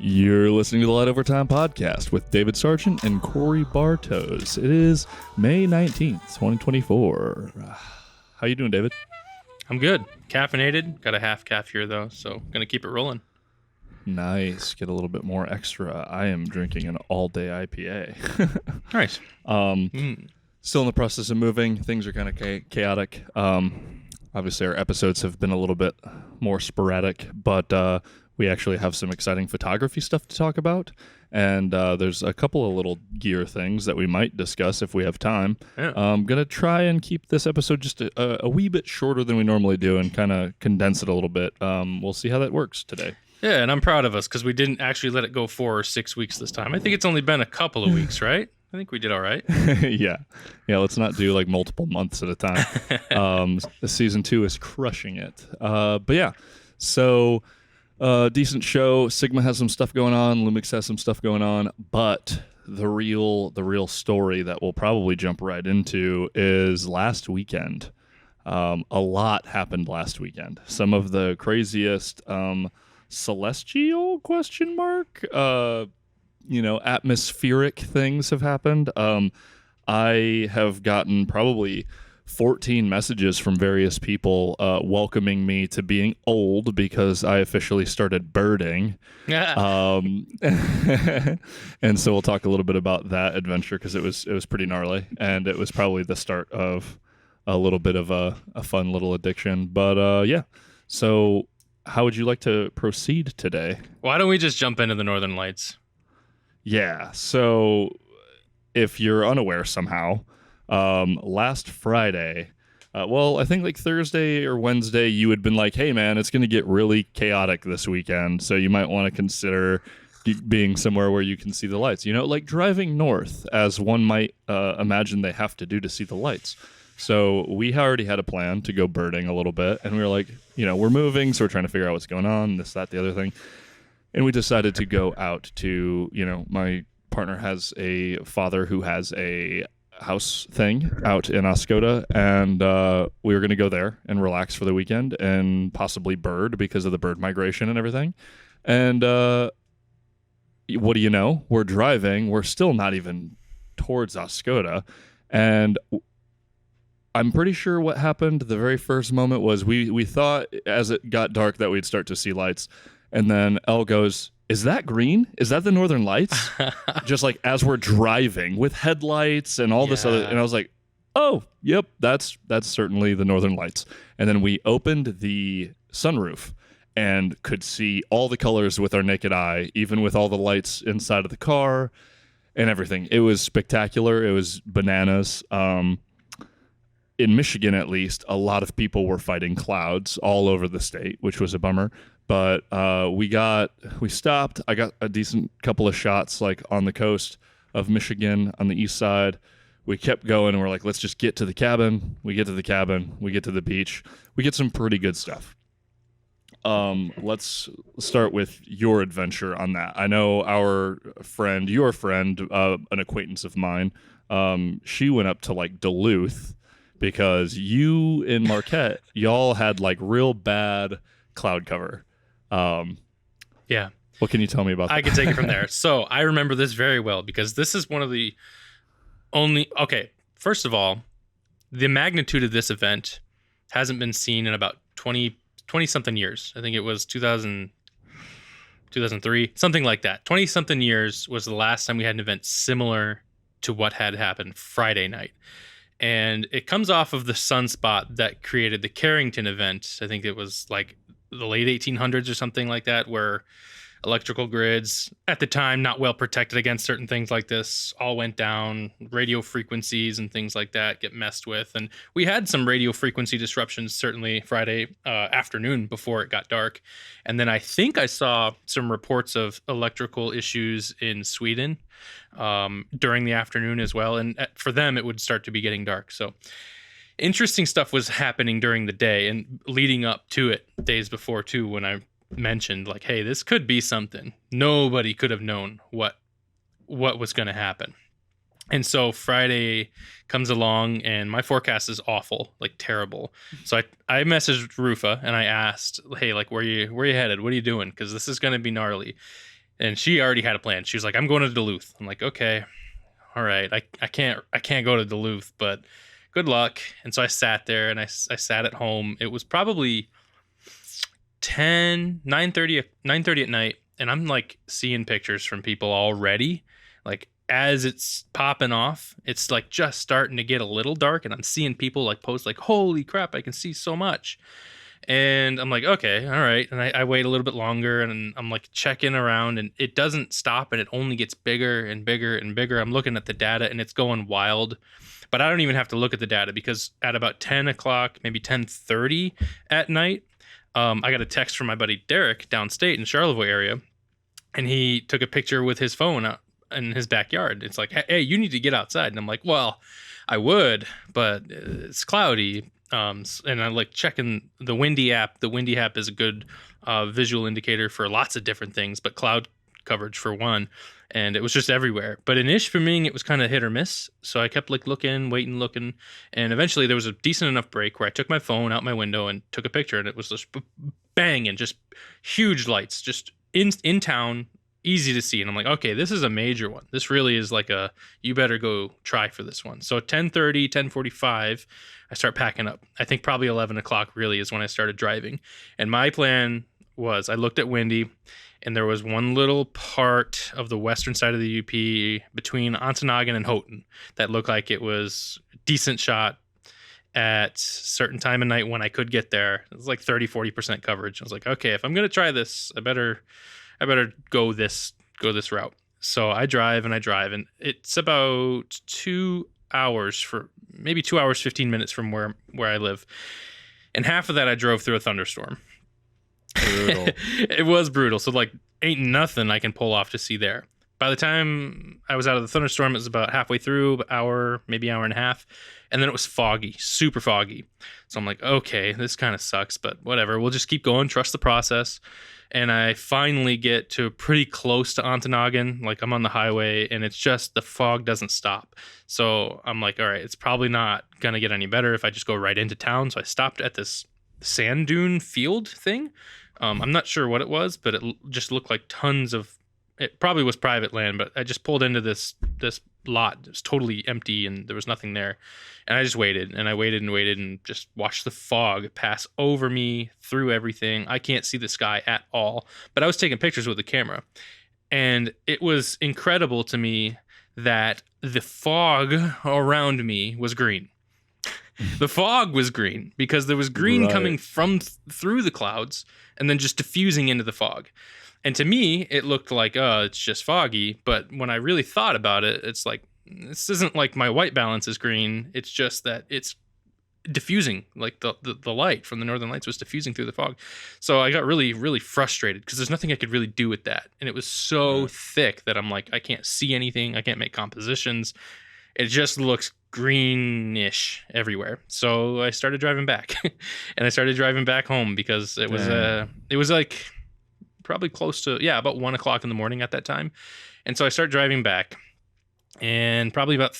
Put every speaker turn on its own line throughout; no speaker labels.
You're listening to the Light Overtime podcast with David Sargent and Korey Bartos. It is May 19th, 2024. How you doing, David?
I'm good. Caffeinated. Got a half calf here, though, so going to keep it rolling.
Nice. Get a little bit more extra. I am drinking an all-day IPA.
Nice.
Still in the process of moving. Things are kind of chaotic. Obviously, our episodes have been a little bit more sporadic, but we actually have some exciting photography stuff to talk about. And there's a couple of little gear things that we might discuss if we have time.
Yeah.
I'm going to try and keep this episode just a wee bit shorter than we normally do and kind of condense it a little bit. We'll see how that works today.
Yeah, and I'm proud of us because we didn't actually let it go 4 or 6 weeks this time. I think it's only been a couple of weeks, right? I think we did all right.
Yeah, let's not do like multiple months at a time. Season 2 is crushing it. But yeah, so decent show. Sigma has some stuff going on. Lumix has some stuff going on. But the real story that we'll probably jump right into is last weekend. A lot happened last weekend. Some of the craziest celestial ? Atmospheric things have happened. I have gotten probably 14 messages from various people welcoming me to being old because I officially started birding. And so we'll talk a little bit about that adventure because it was pretty gnarly, and it was probably the start of a little bit of a fun little addiction. But yeah, so how would you like to proceed today?
Why don't we just jump into the Northern Lights?
Yeah, so if you're unaware somehow, last Friday, I think like Thursday or Wednesday, you had been like, hey man, it's going to get really chaotic this weekend, so you might want to consider being somewhere where you can see the lights. Like driving north, as one might imagine they have to do to see the lights. So we already had a plan to go birding a little bit, and we were like, we're moving, so we're trying to figure out what's going on, this, that, the other thing. And we decided to go out to, my partner has a father who has a house thing out in Oscoda, and we were going to go there and relax for the weekend and possibly bird because of the bird migration and everything. And what do you know? We're driving. We're still not even towards Oscoda. And I'm pretty sure what happened the very first moment was we thought as it got dark that we'd start to see lights. And then Elle goes, is that green? Is that the Northern Lights? Just like as we're driving with headlights and all this other. And I was like, oh, yep, that's certainly the Northern Lights. And then we opened the sunroof and could see all the colors with our naked eye, even with all the lights inside of the car and everything. It was spectacular. It was bananas. In Michigan, at least, a lot of people were fighting clouds all over the state, which was a bummer. But we stopped. I got a decent couple of shots like on the coast of Michigan on the east side. We kept going and we're like, let's just get to the cabin. We get to the cabin. We get to the beach. We get some pretty good stuff. Let's start with your adventure on that. I know your friend, an acquaintance of mine, she went up to like Duluth because you in Marquette, y'all had like real bad cloud cover.
Yeah.
What can you tell me about that?
I can take it from there. So I remember this very well because this is one of the first of all, the magnitude of this event hasn't been seen in about 20 something years. I think it was 2003, something like that. 20 something years was the last time we had an event similar to what had happened Friday night. And it comes off of the sunspot that created the Carrington event. I think it was like the late 1800s or something like that, where electrical grids at the time not well protected against certain things like this all went down. Radio frequencies and things like that get messed with, and we had some radio frequency disruptions certainly Friday afternoon before it got dark. And then I think I saw some reports of electrical issues in Sweden during the afternoon as well, and for them it would start to be getting dark. So interesting stuff was happening during the day and leading up to it days before too, when I mentioned like, hey, this could be something. Nobody could have known what was going to happen. And so Friday comes along and my forecast is awful, like terrible. So I messaged Rufa and I asked, hey, like, where you headed? What are you doing? Because this is going to be gnarly. And she already had a plan. She was like, I'm going to Duluth. I'm like, okay, all right. I can't go to Duluth, but good luck. And so I sat there and I sat at home. It was probably 9:30 at night. And I'm like seeing pictures from people already. Like as it's popping off, it's like just starting to get a little dark. And I'm seeing people like post like, holy crap, I can see so much. And I'm like, okay, all right. And I wait a little bit longer and I'm like checking around and it doesn't stop and it only gets bigger and bigger and bigger. I'm looking at the data and it's going wild. But I don't even have to look at the data because at about 10 o'clock, maybe 10:30 at night, I got a text from my buddy Derek downstate in Charlevoix area. And he took a picture with his phone out in his backyard. It's like, hey, you need to get outside. And I'm like, well, I would, but it's cloudy. And I like checking the Windy app. The Windy app is a good visual indicator for lots of different things, but cloud coverage for one. And it was just everywhere. But in Ishpeming, it was kind of hit or miss. So I kept like looking, waiting, looking. And eventually there was a decent enough break where I took my phone out my window and took a picture. And it was just bang and just huge lights, just in town, easy to see. And I'm like, okay, this is a major one. This really is like you better go try for this one. So 10:30, 10:45, I start packing up. I think probably 11 o'clock really is when I started driving. And my plan was I looked at Windy and there was one little part of the western side of the UP between Ontonagon and Houghton that looked like it was a decent shot at certain time of night when I could get there. It was like 30-40% coverage. I was like, okay, if I'm going to try this, I better go this route. So I drive and it's about 2 hours for maybe 2 hours, 15 minutes from where I live. And half of that I drove through a thunderstorm.
Brutal.
It was brutal. So like ain't nothing I can pull off to see there. By the time I was out of the thunderstorm, it was about halfway through, hour, maybe hour and a half. And then it was foggy, super foggy. So I'm like, okay, this kind of sucks, but whatever. We'll just keep going, trust the process. And I finally get to pretty close to Ontonagon. Like I'm on the highway and it's just the fog doesn't stop. So I'm like, all right, it's probably not going to get any better if I just go right into town. So I stopped at this sand dune field thing. I'm not sure what it was, but it just looked like tons of, it probably was private land, but I just pulled into this lot. It was totally empty and there was nothing there. And I just waited and I waited and waited and just watched the fog pass over me through everything. I can't see the sky at all, but I was taking pictures with the camera. And it was incredible to me that the fog around me was green. The fog was green because there was green coming from through the clouds and then just diffusing into the fog. And to me, it looked like, it's just foggy. But when I really thought about it, it's like, this isn't like my white balance is green. It's just that it's diffusing, like the light from the northern lights was diffusing through the fog. So I got really, really frustrated because there's nothing I could really do with that. And it was so thick that I'm like, I can't see anything. I can't make compositions. It just looks greenish everywhere. So I started driving back and I started driving back home because it was like probably close to, about 1 o'clock in the morning at that time. And so I started driving back and probably about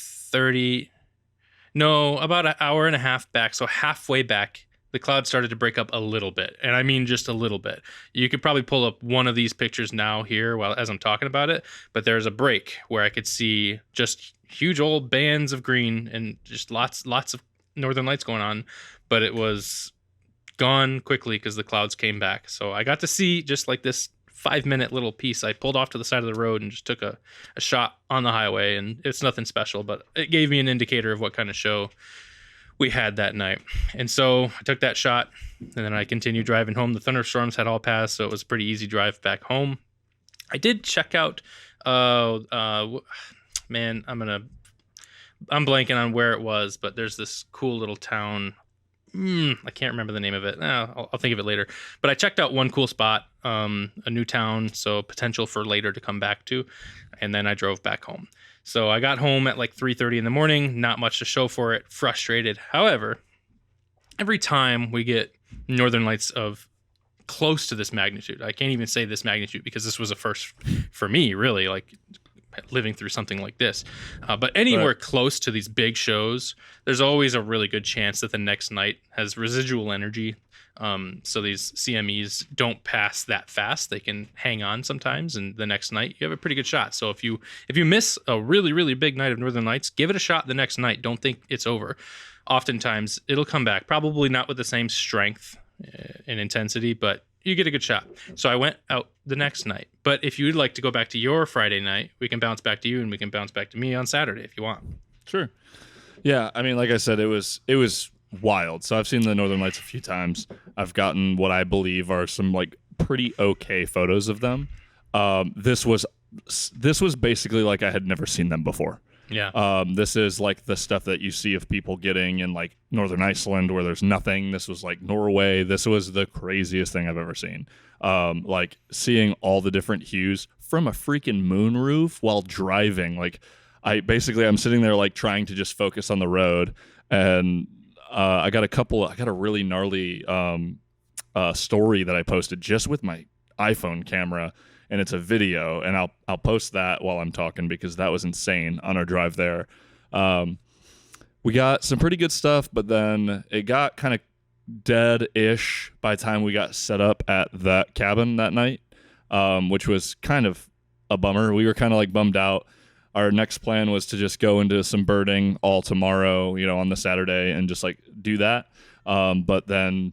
about an hour and a half back. So halfway back, the clouds started to break up a little bit. And I mean, just a little bit. You could probably pull up one of these pictures now here as I'm talking about it, but there's a break where I could see just huge old bands of green and just lots of northern lights going on, but it was gone quickly because the clouds came back. So I got to see just like this 5-minute little piece. I pulled off to the side of the road and just took a shot on the highway, and it's nothing special, but it gave me an indicator of what kind of show we had that night. And so I took that shot and then I continued driving home. The thunderstorms had all passed, so it was a pretty easy drive back home. I did check out man, I'm blanking on where it was, but there's this cool little town. I can't remember the name of it. I'll think of it later. But I checked out one cool spot, a new town, so potential for later to come back to. And then I drove back home. So I got home at like 3:30 in the morning, not much to show for it, frustrated. However, every time we get northern lights of close to this magnitude, I can't even say this magnitude because this was a first for me, really. Like living through something like this. But anywhere close to these big shows, there's always a really good chance that the next night has residual energy. So these CMEs don't pass that fast. They can hang on sometimes, and the next night you have a pretty good shot. So if you miss a really, really big night of Northern Lights, give it a shot the next night. Don't think it's over. Oftentimes it'll come back, probably not with the same strength and intensity, but you get a good shot. So I went out the next night. But if you'd like to go back to your Friday night, we can bounce back to you, and we can bounce back to me on Saturday if you want.
Sure. Yeah, I mean, like I said, it was wild. So I've seen the Northern Lights a few times. I've gotten what I believe are some like pretty okay photos of them. This was basically like I had never seen them before.
Yeah.
This is like the stuff that you see of people getting in like Northern Iceland where there's nothing. This was like Norway. This was the craziest thing I've ever seen. Like seeing all the different hues from a freaking moon roof while driving. Like I'm sitting there like trying to just focus on the road, and I got a really gnarly story that I posted just with my iPhone camera, and it's a video, and I'll post that while I'm talking because that was insane on our drive there. We got some pretty good stuff, but then it got kind of dead-ish by the time we got set up at that cabin that night, which was kind of a bummer. We were kind of like bummed out. Our next plan was to just go into some birding all tomorrow, on the Saturday, and just like do that. But then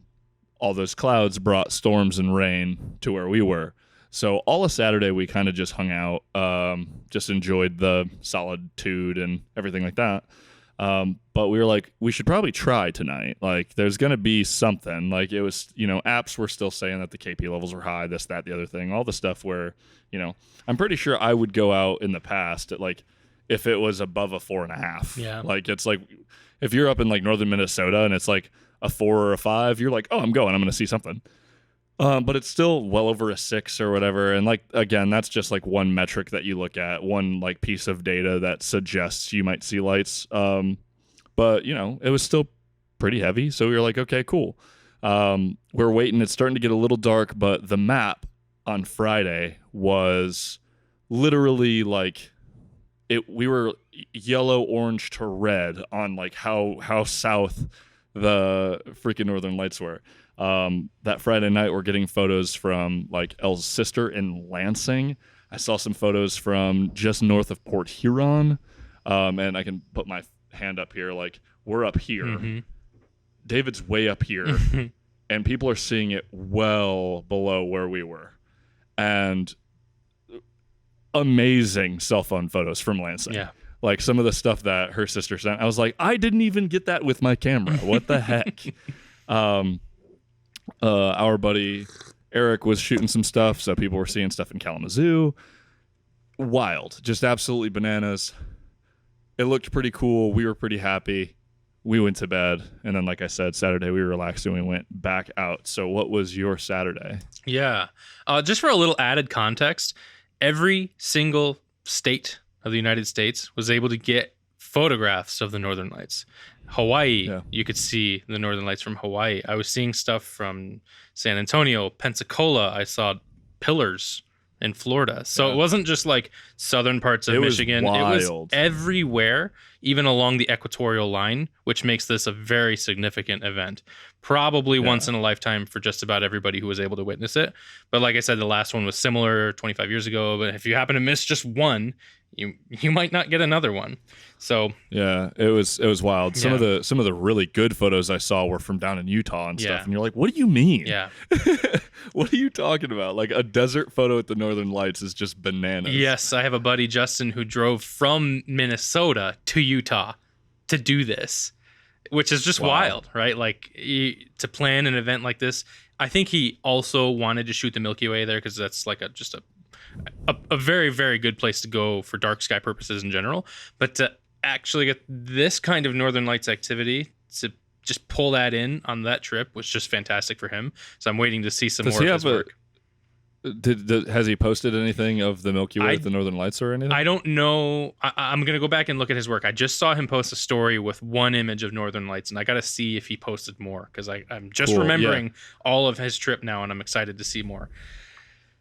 all those clouds brought storms and rain to where we were. So all of Saturday we kind of just hung out, just enjoyed the solitude and everything like that. But we were like, we should probably try tonight. Like there's going to be something. Like it was, apps were still saying that the KP levels were high, this, that, the other thing, all the stuff where, I'm pretty sure I would go out in the past at like, if it was above a 4.5.
Yeah.
Like it's like, if you're up in like northern Minnesota and it's like a 4 or a 5, you're like, oh, I'm going to see something. But it's still well over a 6 or whatever. And like, again, that's just like one metric that you look at, one like piece of data that suggests you might see lights. But it was still pretty heavy. So we were like, okay, cool. We're waiting. It's starting to get a little dark, but the map on Friday was literally like we were yellow, orange to red on like how south the freaking Northern Lights were. That Friday night, we're getting photos from like Elle's sister in Lansing. I saw some photos from just north of Port Huron. And I can put my hand up here. Like we're up here. Mm-hmm. David's way up here. And people are seeing it well below where we were. And amazing cell phone photos from Lansing.
Yeah.
Like some of the stuff that her sister sent. I was like, I didn't even get that with my camera. What the heck? Our buddy Eric was shooting some stuff, so people were seeing stuff in Kalamazoo. Wild. Just absolutely bananas. It looked pretty cool. We were pretty happy. We went to bed, and then, like I said, Saturday we relaxed and we went back out. So what was your Saturday?
Yeah. Just for a little added context, every single state of the United States was able to get photographs of the Northern Lights. Hawaii, yeah. You could see the Northern Lights from Hawaii. I was seeing stuff from San Antonio, Pensacola. I saw pillars in Florida. So It wasn't just like southern parts of Michigan.
Was wild.
It was everywhere, even along the equatorial line, which makes this a very significant event. Probably once in a lifetime for just about everybody who was able to witness it. But like I said, the last one was similar 25 years ago. But if you happen to miss just one, you might not get another one. So
yeah, it was wild. Some of the really good photos I saw were from down in Utah and stuff. And you're like, what do you mean?
Yeah.
What are you talking about? Like a desert photo at the Northern Lights is just bananas.
Yes, I have a buddy, Justin, who drove from Minnesota to Utah to do this, which is just wild, right? Like to plan an event like this. I think he also wanted to shoot the Milky Way there because that's like just a very, very good place to go for dark sky purposes in general. But to actually get this kind of Northern Lights activity, to just pull that in on that trip was just fantastic for him. So I'm waiting to see some more of his work.
Has he posted anything of the Milky Way with the Northern Lights or anything?
I don't know. I'm going to go back and look at his work. I just saw him post a story with one image of Northern Lights, and I got to see if he posted more because I'm just remembering all of his trip now, and I'm excited to see more.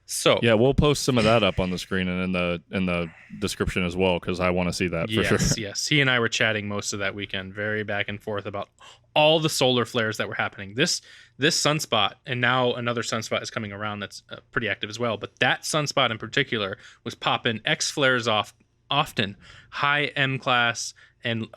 So
Yeah, we'll post some of that up on the screen and in the description as well, because I want to see that for sure.
Yes. He and I were chatting most of that weekend, very back and forth about all the solar flares that were happening. This sunspot, and now another sunspot is coming around that's pretty active as well. But that sunspot in particular was popping X flares off often, high M class, and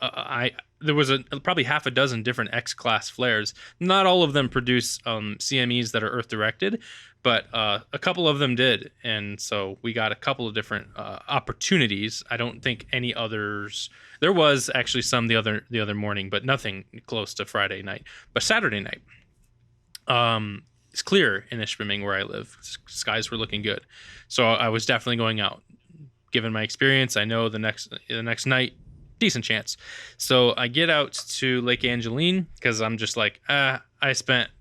there was probably half a dozen different X class flares. Not all of them produce CMEs that are Earth directed, but a couple of them did, and so we got a couple of different opportunities. I don't think any others. There was actually some the other morning, but nothing close to Friday night. But Saturday night, it's clear in Ishpeming where I live. Skies were looking good, so I was definitely going out. Given my experience, I know the next night, decent chance. So I get out to Lake Angeline because I'm just like, I spent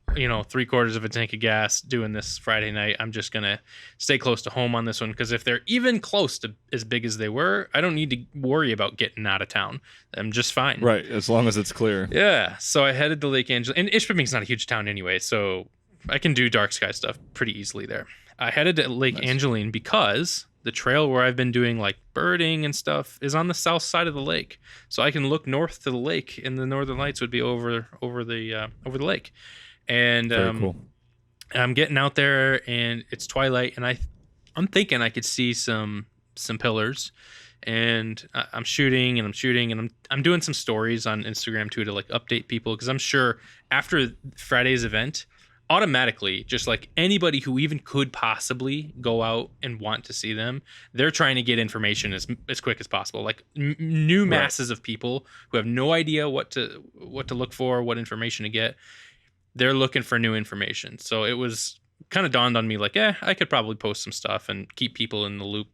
3/4 of a tank of gas doing this Friday night. I'm just gonna stay close to home on this one, because if they're even close to as big as they were, I don't need to worry about getting out of town. I'm just fine.
Right, as long as it's clear.
Yeah. So I headed to Lake Angeline, and Ishpeming's not a huge town anyway, so I can do dark sky stuff pretty easily there. I headed to Lake Angeline because the trail where I've been doing like birding and stuff is on the south side of the lake, so I can look north to the lake, and the northern lights would be over the lake. And
cool.
I'm getting out there, and it's twilight, and I'm thinking I could see some pillars, and I'm shooting, and I'm doing some stories on Instagram too to like update people, because I'm sure after Friday's event, automatically, just like anybody who even could possibly go out and want to see them, they're trying to get information as quick as possible. Like new masses of people who have no idea what to look for, what information to get. They're looking for new information. So it was kind of dawned on me like, I could probably post some stuff and keep people in the loop.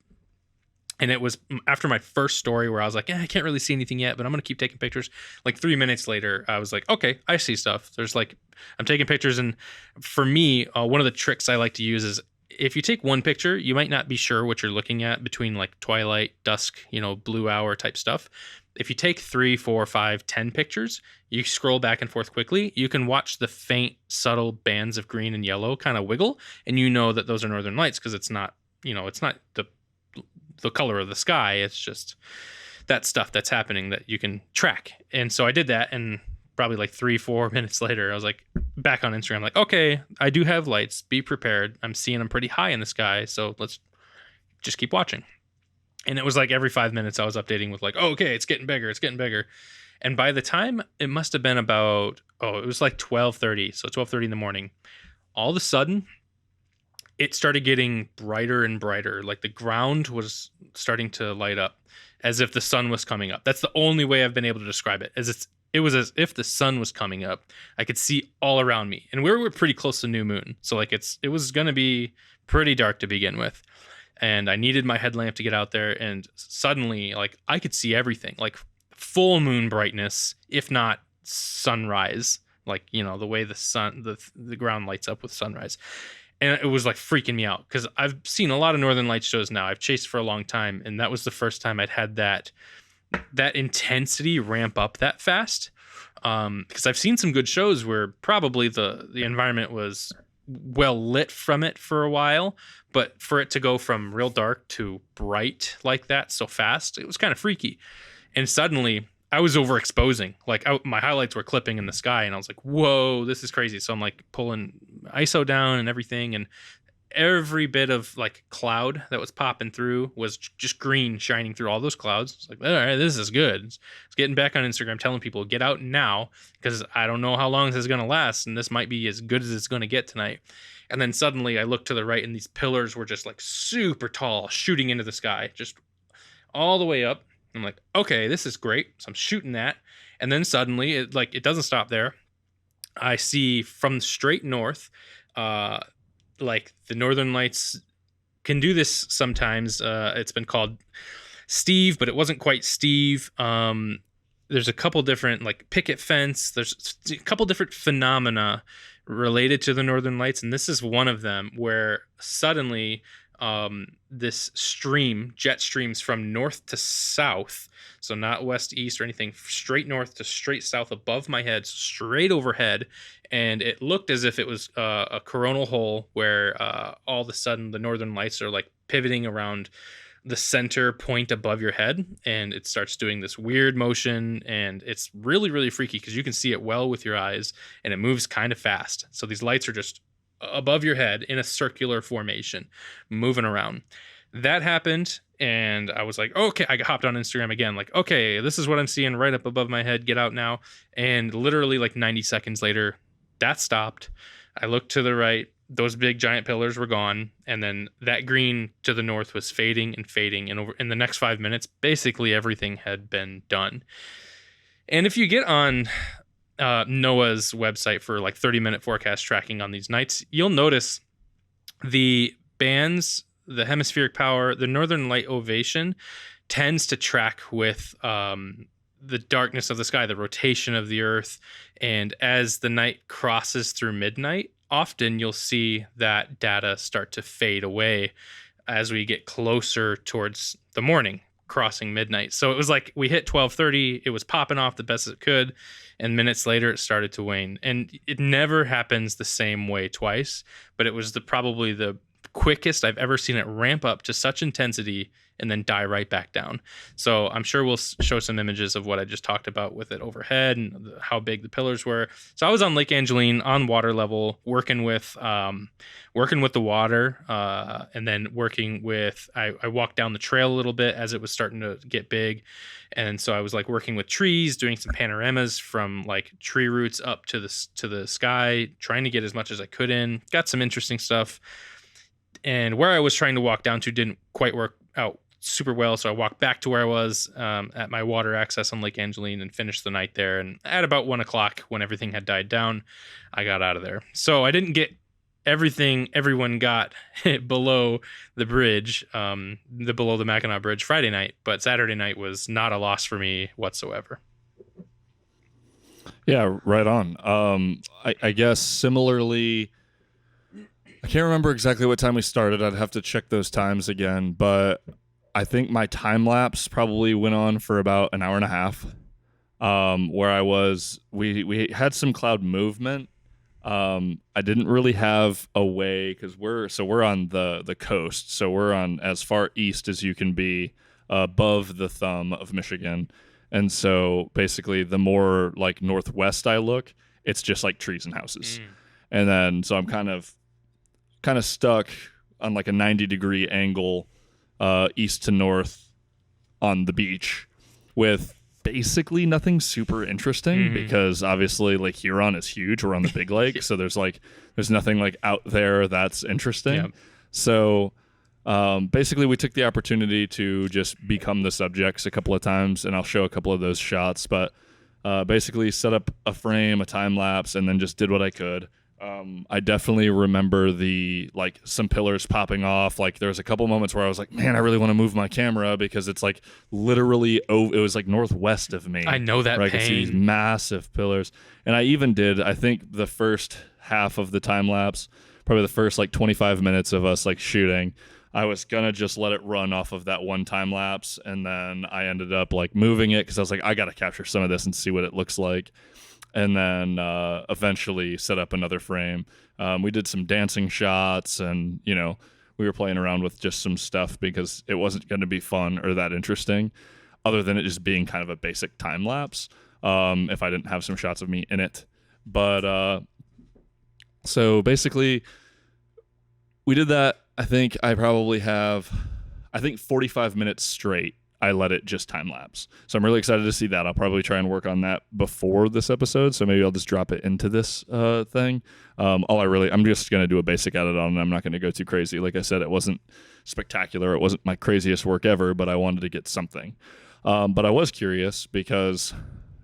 And it was after my first story where I was like, I can't really see anything yet, but I'm going to keep taking pictures. Like 3 minutes later, I was like, okay, I see stuff. There's like, I'm taking pictures. And for me, one of the tricks I like to use is if you take one picture, you might not be sure what you're looking at between like twilight, dusk, blue hour type stuff. If you take 3, 4, 5, 10 pictures, you scroll back and forth quickly, you can watch the faint, subtle bands of green and yellow kind of wiggle, and you know that those are northern lights, because it's not, it's not the color of the sky. It's just that stuff that's happening that you can track. And so I did that, and probably like 3-4 minutes later, I was like back on Instagram, like, okay, I do have lights. Be prepared. I'm seeing them pretty high in the sky, so let's just keep watching. And it was like every 5 minutes I was updating with like, oh, okay, it's getting bigger. It's getting bigger. And by the time it must have been about, it was like 12:30. So 12:30 in the morning, all of a sudden it started getting brighter and brighter. Like the ground was starting to light up as if the sun was coming up. That's the only way I've been able to describe it. It was as if the sun was coming up. I could see all around me, and we were pretty close to new moon. So like it was going to be pretty dark to begin with. And I needed my headlamp to get out there, and suddenly, like, I could see everything, like full moon brightness, if not sunrise, like, the way the ground lights up with sunrise. And it was like freaking me out, because I've seen a lot of Northern Lights shows now. I've chased for a long time, and that was the first time I'd had that intensity ramp up that fast. Because I've seen some good shows where probably the environment was well lit from it for a while, but for it to go from real dark to bright like that so fast, it was kind of freaky. And suddenly I was overexposing, like my highlights were clipping in the sky, and I was like, whoa, this is crazy. So I'm like pulling ISO down and everything, and every bit of like cloud that was popping through was just green shining through all those clouds. It's like, all right, this is good. It's getting back on Instagram telling people, get out now, because I don't know how long this is going to last, and this might be as good as it's going to get tonight. And then suddenly I looked to the right, and these pillars were just like super tall, shooting into the sky, just all the way up. I'm like, okay, this is great. So I'm shooting that. And then suddenly it doesn't stop there. I see from straight north, like the Northern Lights can do this sometimes. It's been called Steve, but it wasn't quite Steve. There's a couple different like picket fence. There's a couple different phenomena related to the Northern Lights, and this is one of them where suddenly this stream, jet streams from north to south, so not west to east or anything, straight north to straight south above my head, straight overhead, and it looked as if it was a coronal hole where all of a sudden the northern lights are like pivoting around the center point above your head, and it starts doing this weird motion, and it's really, really freaky because you can see it well with your eyes, and it moves kind of fast. So these lights are just above your head in a circular formation, moving around. That happened, and I was like, okay, I hopped on Instagram again, like, okay, this is what I'm seeing right up above my head, get out now. And literally like 90 seconds later, that stopped. I looked to the right, those big giant pillars were gone, and then that green to the north was fading and fading, and over in the next 5 minutes basically everything had been done. And if you get on NOAA's website for like 30-minute forecast tracking on these nights, you'll notice the bands, the hemispheric power, the northern light ovation tends to track with the darkness of the sky, the rotation of the earth. And as the night crosses through midnight, often you'll see that data start to fade away as we get closer towards the morning, crossing midnight. So it was like we hit 12:30, it was popping off the best it could, and minutes later it started to wane. And it never happens the same way twice, but it was probably the quickest I've ever seen it ramp up to such intensity and then die right back down. So I'm sure we'll show some images of what I just talked about with it overhead and how big the pillars were. So I was on Lake Angeline on water level, working with the water, and then working with, I walked down the trail a little bit as it was starting to get big. And so I was like working with trees, doing some panoramas from like tree roots up to the sky, trying to get as much as I could in. Got some interesting stuff. And where I was trying to walk down to didn't quite work out super well, so I walked back to where I was at my water access on Lake Angeline and finished the night there. And at about 1 o'clock, when everything had died down, I got out of there. So I didn't get everything everyone got below the bridge, below the Mackinac Bridge Friday night, but Saturday night was not a loss for me whatsoever.
Yeah, right on. I guess similarly, I can't remember exactly what time we started. I'd have to check those times again, but I think my time lapse probably went on for about an hour and a half. Where I was, we had some cloud movement. I didn't really have a way because we're on the coast, so we're on as far east as you can be above the thumb of Michigan, and so basically the more like northwest I look, it's just like trees and houses, and then so I'm kind of stuck on like a 90-degree angle east to north on the beach with basically nothing super interesting because obviously Lake Huron is huge. We're on the big lake, so there's nothing like out there that's interesting. Yep. So basically we took the opportunity to just become the subjects a couple of times, and I'll show a couple of those shots, but basically set up a frame, a time lapse, and then just did what I could. I definitely remember some pillars popping off. Like there was a couple moments where I was like, man, I really want to move my camera because it's like literally, it was like northwest of me.
I know that
pain. I
could
see these massive pillars. And I even did, I think the first half of the time lapse, probably the first like 25 minutes of us like shooting, I was going to just let it run off of that one time lapse. And then I ended up like moving it because I was like, I got to capture some of this and see what it looks like. And then eventually set up another frame. We did some dancing shots, and we were playing around with just some stuff because it wasn't going to be fun or that interesting, other than it just being kind of a basic time lapse. If I didn't have some shots of me in it, but so basically we did that. I think I probably have 45 minutes straight. I let it just time lapse. So I'm really excited to see that. I'll probably try and work on that before this episode. So maybe I'll just drop it into this thing. I'm just going to do a basic edit on it. I'm not going to go too crazy. Like I said, it wasn't spectacular. It wasn't my craziest work ever, but I wanted to get something. But I was curious because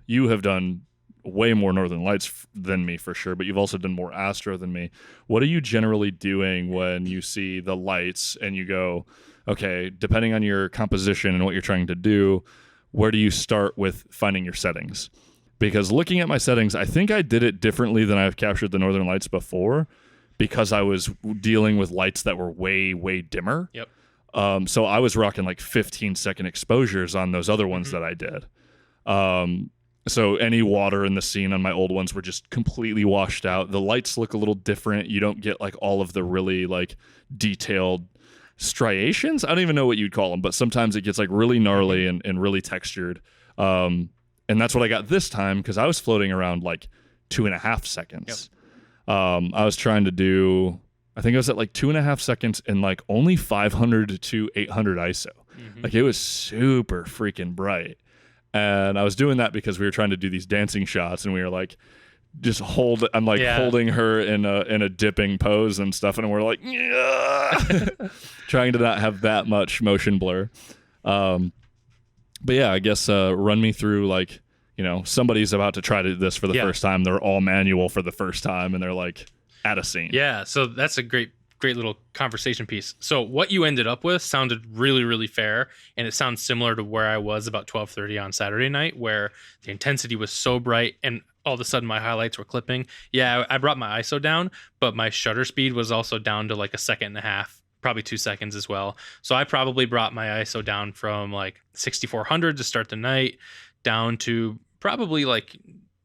you have done way more Northern Lights than me for sure, but you've also done more astro than me. What are you generally doing when you see the lights and you go, okay, depending on your composition and what you're trying to do, where do you start with finding your settings? Because looking at my settings, I think I did it differently than I've captured the Northern Lights before, because I was dealing with lights that were way, way dimmer.
Yep.
So I was rocking like 15-second exposures on those other ones that I did. So any water in the scene on my old ones were just completely washed out. The lights look a little different. You don't get like all of the really like detailed striations. I don't even know what you'd call them, but sometimes it gets like really gnarly and really textured. And that's what I got this time because I was floating around like 2.5 seconds. Yep. I was trying to do, I think I was at like 2.5 seconds and like only 500 to 800 ISO. Like it was super freaking bright. And I was doing that because we were trying to do these dancing shots, and we were like, I'm like holding her in a dipping pose and stuff, and we're like, trying to not have that much motion blur. But yeah, I guess run me through like, somebody's about to try to do this for the first time. They're all manual for the first time, and they're like at a scene.
Yeah, so that's a great little conversation piece. So what you ended up with sounded really, really fair, and it sounds similar to where I was about 12:30 on Saturday night, where the intensity was so bright and all of a sudden my highlights were clipping. Yeah, I brought my ISO down, but my shutter speed was also down to like 1.5 seconds, probably 2 seconds as well. So I probably brought my ISO down from like 6400 to start the night down to probably like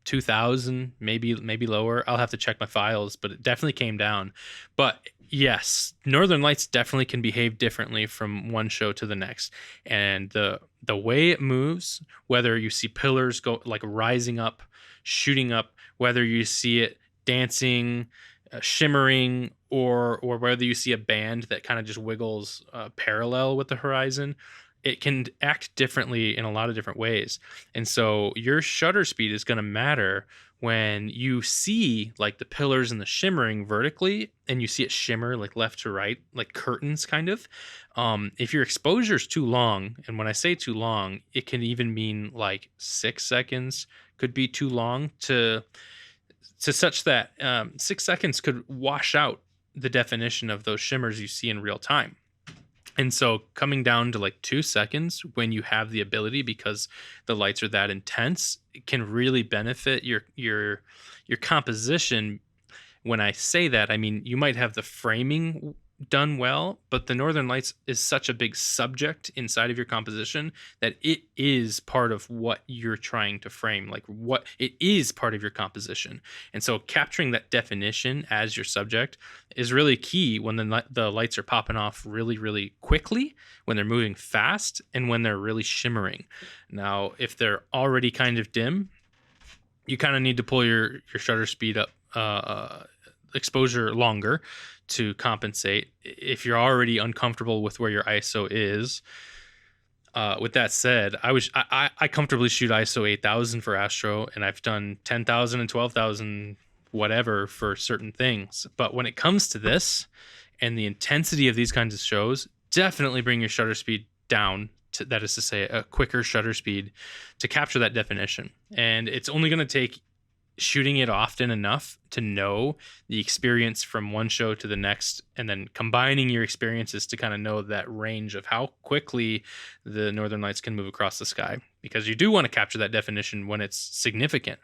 2000, maybe lower. I'll have to check my files, but it definitely came down. But yes, Northern Lights definitely can behave differently from one show to the next. And the way it moves, whether you see pillars go like rising up, shooting up, whether you see it dancing, shimmering, or whether you see a band that kind of just wiggles parallel with the horizon, it can act differently in a lot of different ways. And so your shutter speed is going to matter when you see like the pillars and the shimmering vertically, and you see it shimmer like left to right, like curtains kind of. If your exposure is too long, and when I say too long, it can even mean like 6 seconds could be too long to such that 6 seconds could wash out the definition of those shimmers you see in real time. And so coming down to like 2 seconds when you have the ability, because the lights are that intense, it can really benefit your composition. When I say that, I mean, you might have the framing done well, but the Northern Lights is such a big subject inside of your composition that it is part of what you're trying to frame, like what it is part of your composition. And so capturing that definition as your subject is really key when the lights are popping off really, really quickly, when they're moving fast, and when they're really shimmering. Now, if they're already kind of dim, you kind of need to pull your shutter speed up, exposure longer to compensate. If you're already uncomfortable with where your ISO is, with that said, I comfortably shoot ISO 8000 for Astro, and I've done 10,000 and 12,000 whatever for certain things. But when it comes to this and the intensity of these kinds of shows, definitely bring your shutter speed down to, that is to say, a quicker shutter speed to capture that definition. And it's only going to take shooting it often enough to know the experience from one show to the next, and then combining your experiences to kind of know that range of how quickly the Northern Lights can move across the sky, because you do want to capture that definition when it's significant.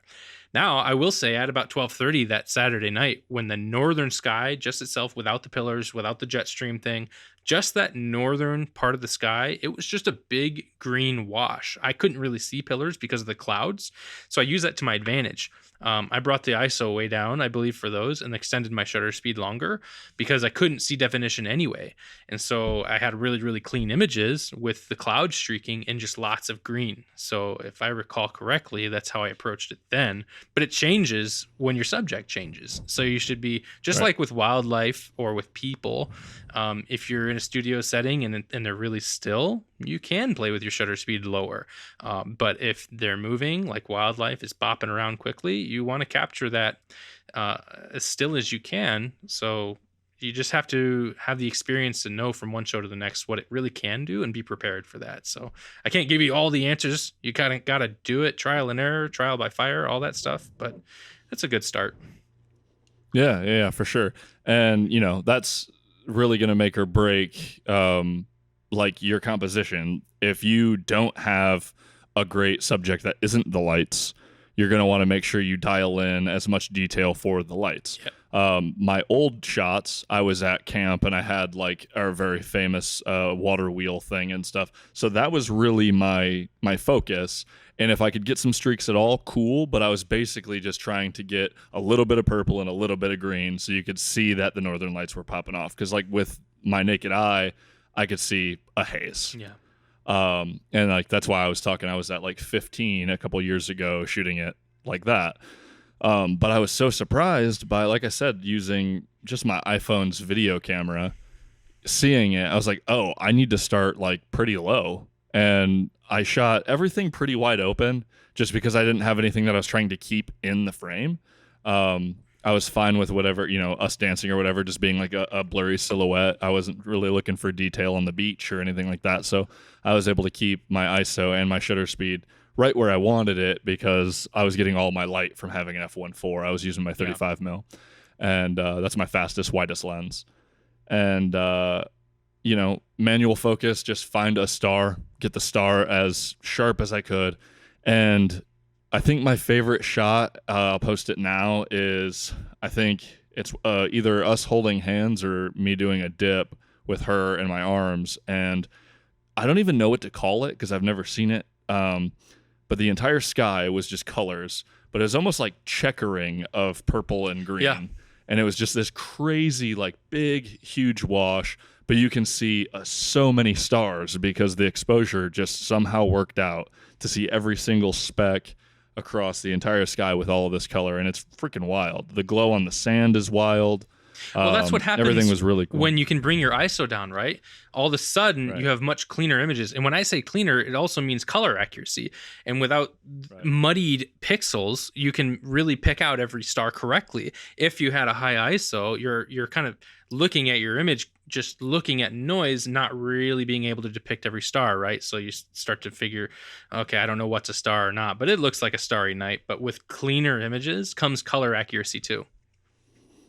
Now, I will say at about 12:30 that Saturday night, when the northern sky just itself, without the pillars, without the jet stream thing, just that northern part of the sky, it was just a big green wash. I couldn't really see pillars because of the clouds, so I used that to my advantage. I brought the ISO way down, I believe, for those, and extended my shutter speed longer because I couldn't see definition anyway. And so I had really, really clean images with the cloud streaking and just lots of green. So if I recall correctly, that's how I approached it then. But it changes when your subject changes. So you should be, just like with wildlife or with people, if you're in a studio setting and they're really still, you can play with your shutter speed lower. But if they're moving, like wildlife is bopping around quickly, you want to capture that as still as you can. So you just have to have the experience to know from one show to the next what it really can do and be prepared for that. So I can't give you all the answers. You kind of got to do it, trial and error, trial by fire, all that stuff. But that's a good start.
Yeah, for sure. And, that's really going to make or break like your composition. If you don't have a great subject that isn't the lights, you're going to want to make sure you dial in as much detail for the lights. My old shots, I was at camp and I had like our very famous water wheel thing and stuff. So that was really my focus. And if I could get some streaks at all, cool. But I was basically just trying to get a little bit of purple and a little bit of green so you could see that the northern lights were popping off. Because like with my naked eye, I could see a haze.
Yeah.
And like that's why I was talking. I was at like 15 a couple years ago shooting it like that. But I was so surprised by, like I said, using just my iPhone's video camera, seeing it. I was like, oh, I need to start like pretty low. And I shot everything pretty wide open just because I didn't have anything that I was trying to keep in the frame. I was fine with whatever, us dancing or whatever, just being like a blurry silhouette. I wasn't really looking for detail on the beach or anything like that. So I was able to keep my ISO and my shutter speed right where I wanted it because I was getting all my light from having an f1.4. I was using my 35 mil, and that's my fastest, widest lens. And, manual focus, just find a star, get the star as sharp as I could. And I think my favorite shot, I'll post it now, is I think it's either us holding hands or me doing a dip with her in my arms. And I don't even know what to call it because I've never seen it. But the entire sky was just colors, but it was almost like checkering of purple and green.
Yeah.
And it was just this crazy, like big, huge wash. But you can see so many stars because the exposure just somehow worked out to see every single speck across the entire sky with all of this color. And it's freaking wild. The glow on the sand is wild.
Well, that's what happens.
Everything was really cool.
When you can bring your ISO down, right? All of a sudden,
Right.
you have much cleaner images. And when I say cleaner, it also means color accuracy. And without muddied pixels, you can really pick out every star correctly. If you had a high ISO, you're kind of looking at your image, just looking at noise, not really being able to depict every star, right? So you start to figure, okay, I don't know what's a star or not, but it looks like a starry night. But with cleaner images comes color accuracy too.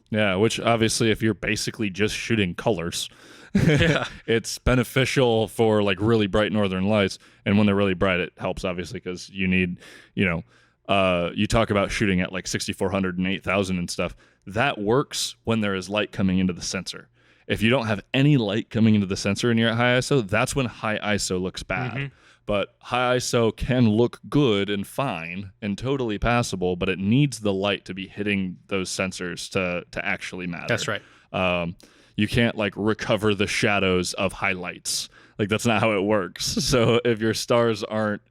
Yeah, which obviously if you're basically just shooting colors,
Yeah.
it's beneficial for like really bright northern lights. And when they're really bright, it helps obviously because you need, you talk about shooting at like 6,400 and 8,000 and stuff. That works when there is light coming into the sensor. If you don't have any light coming into the sensor and you're at high ISO, that's when high ISO looks bad.
Mm-hmm.
But high ISO can look good and fine and totally passable, but it needs the light to be hitting those sensors to actually matter.
That's right.
You can't like recover the shadows of highlights. Like that's not how it works. So if your stars aren't,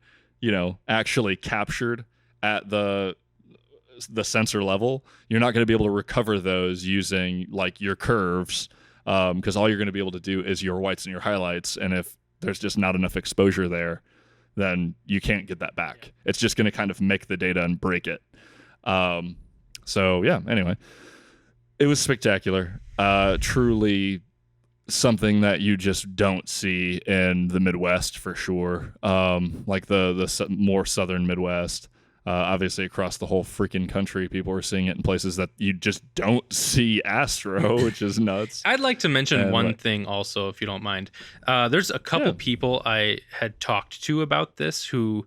actually captured at the sensor level, you're not going to be able to recover those using like your curves, because all you're going to be able to do is your whites and your highlights. And if there's just not enough exposure there, then you can't get that back. It's just going to kind of make the data and break it. So yeah, anyway, it was spectacular. Truly something that you just don't see in the Midwest for sure. Like the more southern Midwest. Obviously across the whole freaking country, people are seeing it in places that you just don't see astro, which is nuts.
I'd like to mention one thing also, if you don't mind. There's a couple people I had talked to about this who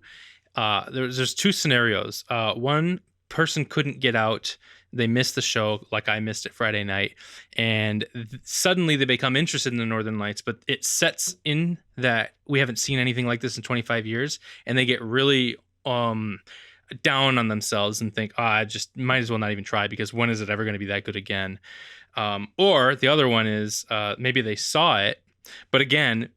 there's two scenarios. One person couldn't get out. They missed the show like I missed it Friday night. And suddenly they become interested in the Northern Lights, but it sets in that we haven't seen anything like this in 25 years. And they get really down on themselves and think, I just might as well not even try because when is it ever going to be that good again? Or the other one is maybe they saw it, but again,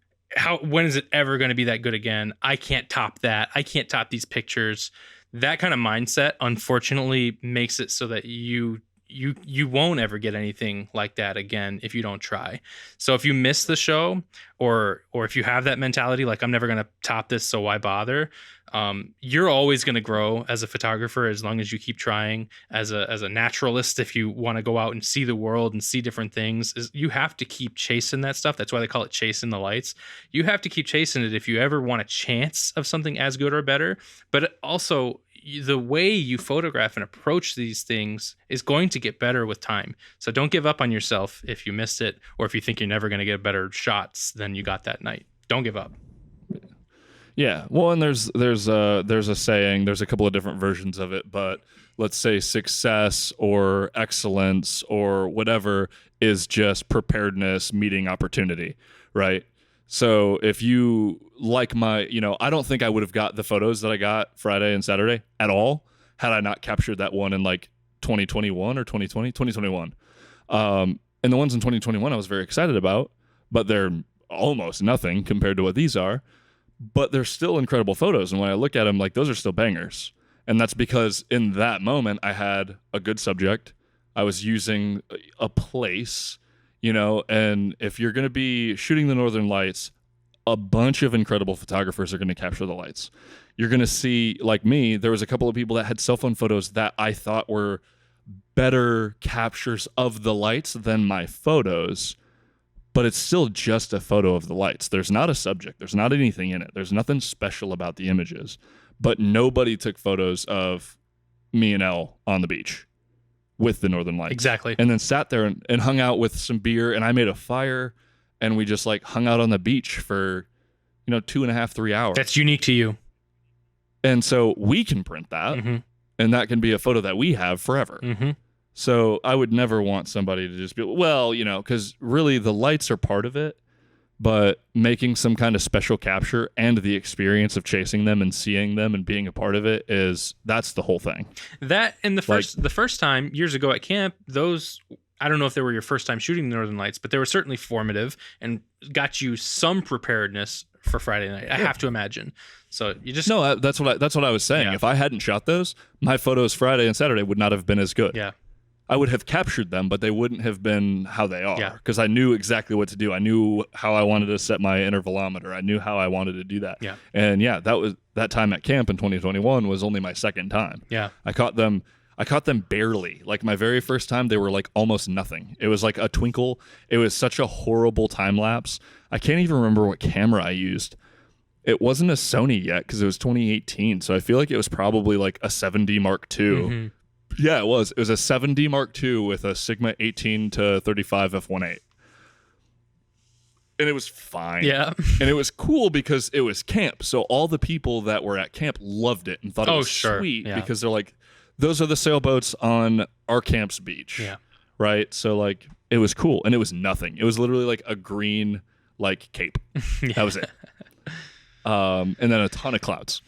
when is it ever going to be that good again? I can't top that. I can't top these pictures. That kind of mindset, unfortunately, makes it so that you won't ever get anything like that again if you don't try. So if you miss the show, or if you have that mentality like I'm never going to top this, so why bother? You're always going to grow as a photographer as long as you keep trying. As a naturalist, if you want to go out and see the world and see different things, you have to keep chasing that stuff. That's why they call it chasing the lights. You have to keep chasing it if you ever want a chance of something as good or better. But also, the way you photograph and approach these things is going to get better with time. So don't give up on yourself if you missed it, or if you think you're never going to get better shots than you got that night. Don't give up.
Yeah. Well, and there's a saying, there's a couple of different versions of it, but let's say success or excellence or whatever is just preparedness meeting opportunity, right? So if you like I don't think I would have got the photos that I got Friday and Saturday at all had I not captured that one in like 2021 or 2021. And the ones in 2021 I was very excited about, but they're almost nothing compared to what these are. But they're still incredible photos. And when I look at them, like, those are still bangers. And that's because in that moment, I had a good subject. I was using a place, and if you're going to be shooting the Northern Lights, a bunch of incredible photographers are going to capture the lights. You're going to see, like me, there was a couple of people that had cell phone photos that I thought were better captures of the lights than my photos. But it's still just a photo of the lights. There's not a subject. There's not anything in it. There's nothing special about the images. But nobody took photos of me and Elle on the beach with the Northern Lights.
Exactly.
And then sat there and hung out with some beer, and I made a fire, and we just like hung out on the beach for, 2.5, 3 hours.
That's unique to you.
And so we can print that,
Mm-hmm.
and that can be a photo that we have forever.
Mm-hmm.
So I would never want somebody to just be, because really the lights are part of it, but making some kind of special capture and the experience of chasing them and seeing them and being a part of it that's the whole thing.
That and the first time years ago at camp, those, I don't know if they were your first time shooting the Northern Lights, but they were certainly formative and got you some preparedness for Friday night. I have to imagine. So you just
that's what I was saying.
Yeah.
If I hadn't shot those, my photos Friday and Saturday would not have been as good.
Yeah.
I would have captured them, but they wouldn't have been how they are because
Yeah.
I knew exactly what to do. I knew how I wanted to set my intervalometer. I knew how I wanted to do that.
Yeah.
And that time at camp in 2021 was only my second time.
Yeah.
I caught them barely. Like my very first time, they were like almost nothing. It was like a twinkle. It was such a horrible time lapse. I can't even remember what camera I used. It wasn't a Sony yet because it was 2018. So I feel like it was probably like a 7D Mark II.
Mm-hmm.
Yeah, it was. It was a 7D Mark II with a Sigma 18 to 35 f1.8. And it was fine.
Yeah.
And it was cool because it was camp. So all the people that were at camp loved it and thought it was sweet because they're like, those are the sailboats on our camp's beach.
Yeah.
Right? So like it was cool. And it was nothing. It was literally like a green like cape.
Yeah.
That was it. And then a ton of clouds.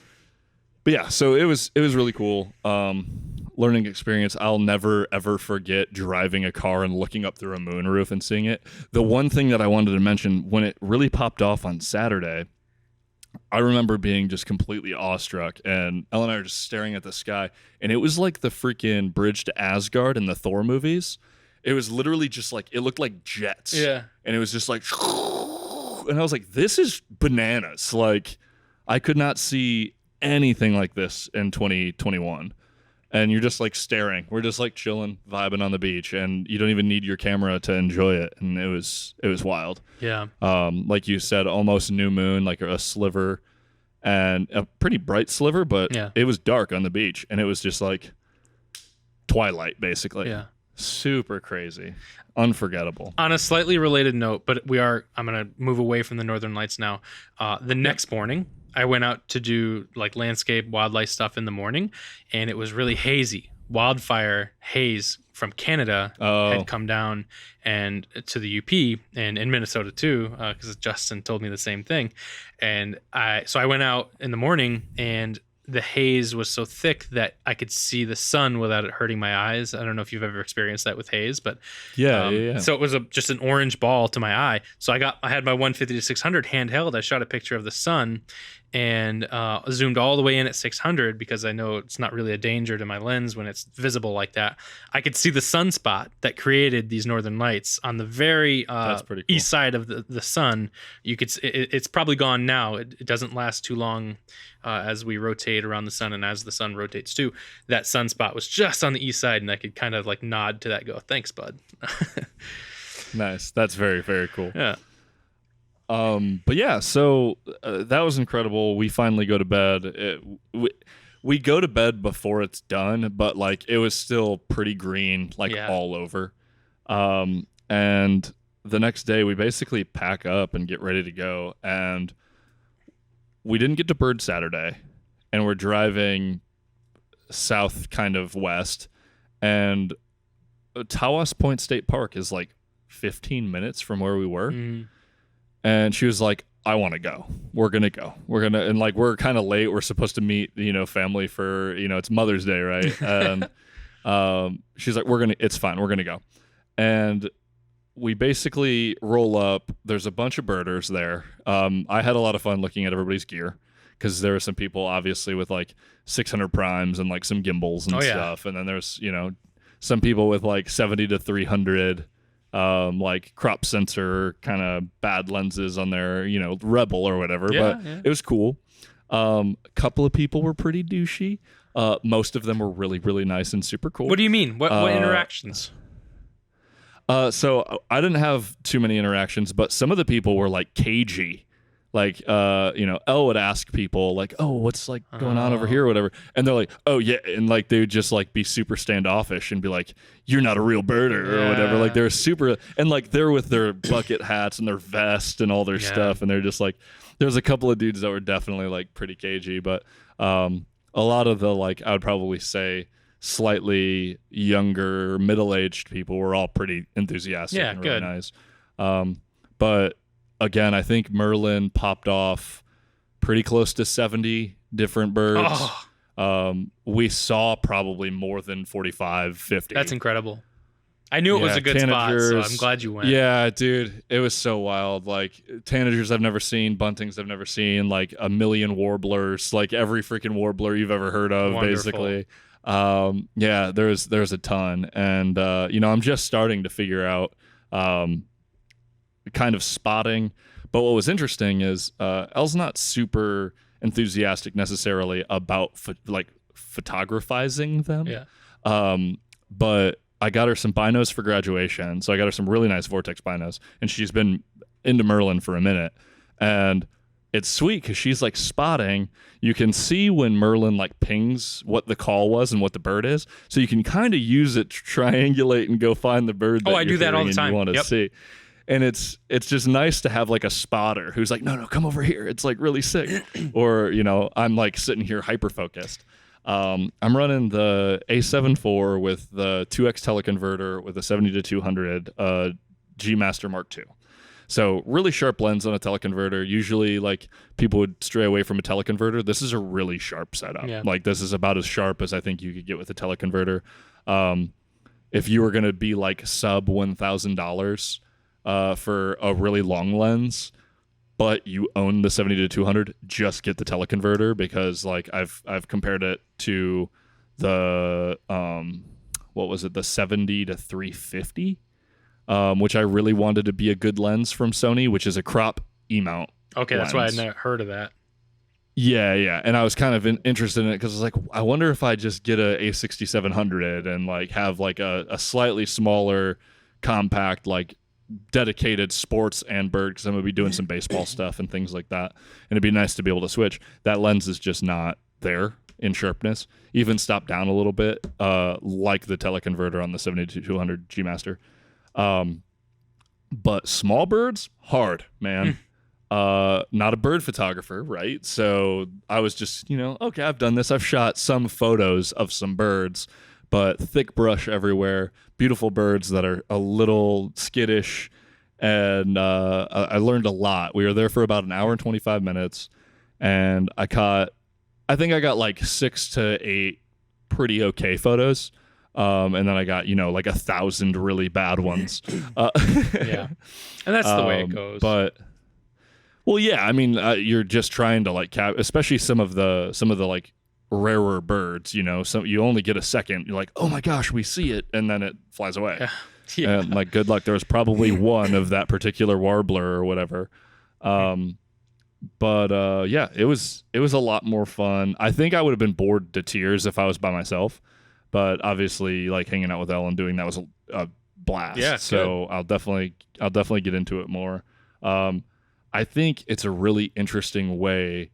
But yeah, so it was really cool. Learning experience. I'll never ever forget driving a car and looking up through a moonroof and seeing it. The one thing that I wanted to mention, when it really popped off on Saturday, I remember being just completely awestruck, and Elle and I are just staring at the sky, and it was like the freaking bridge to Asgard in the Thor movies. It was literally just like, it looked like jets.
Yeah.
And it was just like, and I was like, this is bananas. Like, I could not see anything like this in 2021. And you're just like staring. We're just like chilling, vibing on the beach, and you don't even need your camera to enjoy it. And it was wild.
Yeah.
Like you said, almost new moon, like a sliver, and a pretty bright sliver, but it was dark on the beach, and it was just like twilight, basically.
Yeah.
Super crazy, unforgettable.
On a slightly related note, but I'm going to move away from the Northern Lights now. The next morning, I went out to do like landscape wildlife stuff in the morning, and it was really hazy. Wildfire haze from Canada had come down and to the UP and in Minnesota too, because Justin told me the same thing. And I went out in the morning, and the haze was so thick that I could see the sun without it hurting my eyes. I don't know if you've ever experienced that with haze, but
yeah.
So it was just an orange ball to my eye. So I had my 150 to 600 handheld. I shot a picture of the sun and zoomed all the way in at 600 because I know it's not really a danger to my lens when it's visible like that. I could see the sunspot that created these northern lights on the very
That's pretty cool.
east side of the sun. You could it's probably gone now. It doesn't last too long as we rotate around the sun and as the sun rotates too. That sunspot was just on the east side, and I could kind of like nod to that, go, thanks, bud.
Nice. That's very, very cool.
Yeah.
But yeah, so that was incredible. We finally go to bed. We go to bed before it's done, but like it was still pretty green, like all over. And the next day we basically pack up and get ready to go. And we didn't get to Bird Saturday, and we're driving south, kind of west, and Tawas Point State Park is like 15 minutes from where we were. And she was like, I want to go. We're going to go. And like, we're kind of late. We're supposed to meet, family for, it's Mother's Day, right? And she's like, it's fine. We're going to go. And we basically roll up. There's a bunch of birders there. I had a lot of fun looking at everybody's gear, because there were some people obviously with like 600 primes and like some gimbals and stuff. And then there's, some people with like 70 to 300 like crop sensor kind of bad lenses on their, Rebel or whatever. But it was cool. A couple of people were pretty douchey. Most of them were really, really nice and super cool.
What do you mean? What interactions?
So I didn't have too many interactions, but some of the people were like cagey. Like, Elle would ask people like, oh, what's like going on over here or whatever. And they're like, oh yeah. And like, they would just like be super standoffish and be like, you're not a real birder or whatever. Like they're super, and like they're with their bucket hats and their vest and all their stuff. And they're just like, there's a couple of dudes that were definitely like pretty cagey, but a lot of the, like, I would probably say slightly younger, middle-aged people were all pretty enthusiastic and really nice. But again, I think Merlin popped off pretty close to 70 different birds. We saw probably more than 45, 50.
That's incredible. I knew it was a good spot, so I'm glad you went.
Yeah, dude, it was so wild. Like, tanagers I've never seen, buntings I've never seen, like a million warblers, like every freaking warbler you've ever heard of, basically. There's a ton. And, I'm just starting to figure out kind of spotting. But what was interesting is Elle's not super enthusiastic necessarily about photographizing them. But I got her some binos for graduation. So I got her some really nice Vortex binos. And she's been into Merlin for a minute. And it's sweet because she's like spotting. You can see when Merlin like pings what the call was and what the bird is. So you can kind of use it to triangulate and go find the bird that
I do that all the time.
You want to see. And it's just nice to have like a spotter who's like, no, come over here. It's like really sick. Or, I'm like sitting here hyper focused. I'm running the A7 IV with the 2X teleconverter with a 70 to 200 G Master Mark II. So really sharp lens on a teleconverter. Usually like people would stray away from a teleconverter. This is a really sharp setup. Like this is about as sharp as I think you could get with a teleconverter. If you were going to be like sub $1,000 for a really long lens, but you own the 70 to 200, just get the teleconverter, because like I've compared it to the the 70 to 350, which I really wanted to be a good lens from Sony, which is a crop E-mount.
Okay,
lens.
that's why I'd never heard of that.
Yeah, and I was kind of interested in it because I was like, I wonder if I just get a A6700 and like have like a slightly smaller, compact, like dedicated sports and bird, because I'm gonna be doing some baseball stuff and things like that, and it'd be nice to be able to switch. That lens is just not there in sharpness, even stopped down a little bit, like the teleconverter on the 70-200 G Master. But small birds, hard, man. Not a bird photographer, right? So I was just, okay, I've done this. I've shot some photos of some birds, but thick brush everywhere, beautiful birds that are a little skittish, and I learned a lot. We were there for about an hour and 25 minutes, and I think I got like 6 to 8 pretty okay photos, and then I got, like 1,000 really bad ones.
And that's the way it goes.
But, well, yeah, I mean, you're just trying to like especially some of the like rarer birds, so you only get a second. You're like, oh my gosh, we see it, and then it flies away. And like, good luck. There was probably one of that particular warbler or whatever. But it was a lot more fun. I think I would have been bored to tears if I was by myself, but obviously like hanging out with Ellen doing that was a blast. So good. I'll definitely get into it more. I think it's a really interesting way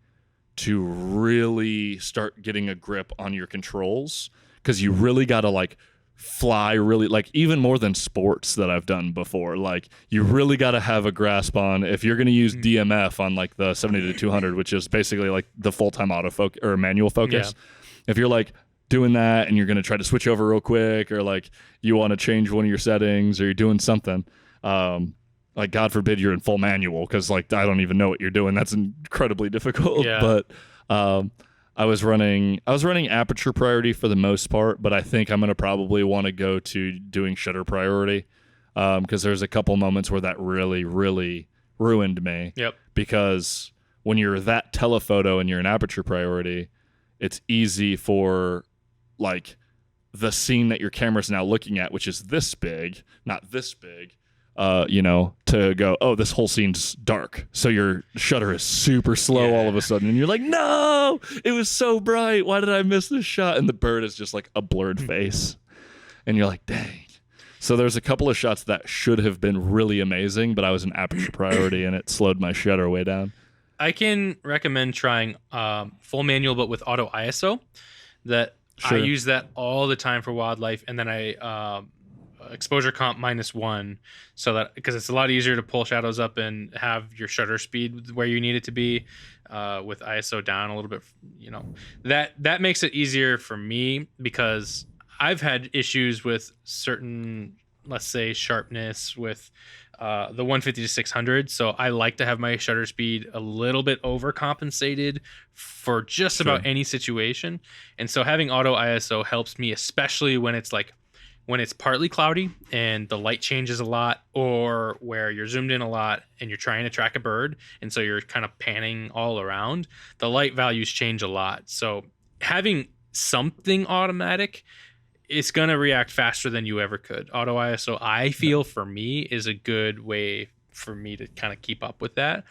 to really start getting a grip on your controls, because you really got to like fly really, like even more than sports that I've done before. Like you really got to have a grasp on if you're going to use DMF on like the 70 to 200, which is basically like the full-time autofocus or manual focus. Yeah. If you're like doing that and you're going to try to switch over real quick, or like you want to change one of your settings, or you're doing something, like God forbid you're in full manual, because like I don't even know what you're doing. That's incredibly difficult. Yeah. But I was running aperture priority for the most part, but I think I'm going to probably want to go to doing shutter priority, because there's a couple moments where that really, really ruined me. Yep. Because when you're that telephoto and you're in aperture priority, it's easy for like the scene that your camera's now looking at, which is this big, not this big, to go, oh, this whole scene's dark. So your shutter is super slow all of a sudden. And you're like, no, it was so bright. Why did I miss this shot? And the bird is just like a blurred face. And you're like, dang. So there's a couple of shots that should have been really amazing, but I was in aperture priority and it slowed my shutter way down.
I can recommend trying full manual, but with auto ISO. I use that all the time for wildlife. And then I exposure comp -1, so that because it's a lot easier to pull shadows up and have your shutter speed where you need it to be, with ISO down a little bit. That makes it easier for me, because I've had issues with certain, let's say, sharpness with the 150 to 600. So I like to have my shutter speed a little bit overcompensated for just about any situation. And so having auto ISO helps me, especially when it's partly cloudy and the light changes a lot, or where you're zoomed in a lot and you're trying to track a bird, and so you're kind of panning all around, the light values change a lot. So having something automatic, it's going to react faster than you ever could. Auto ISO, I feel, for me, is a good way for me to kind of keep up with that.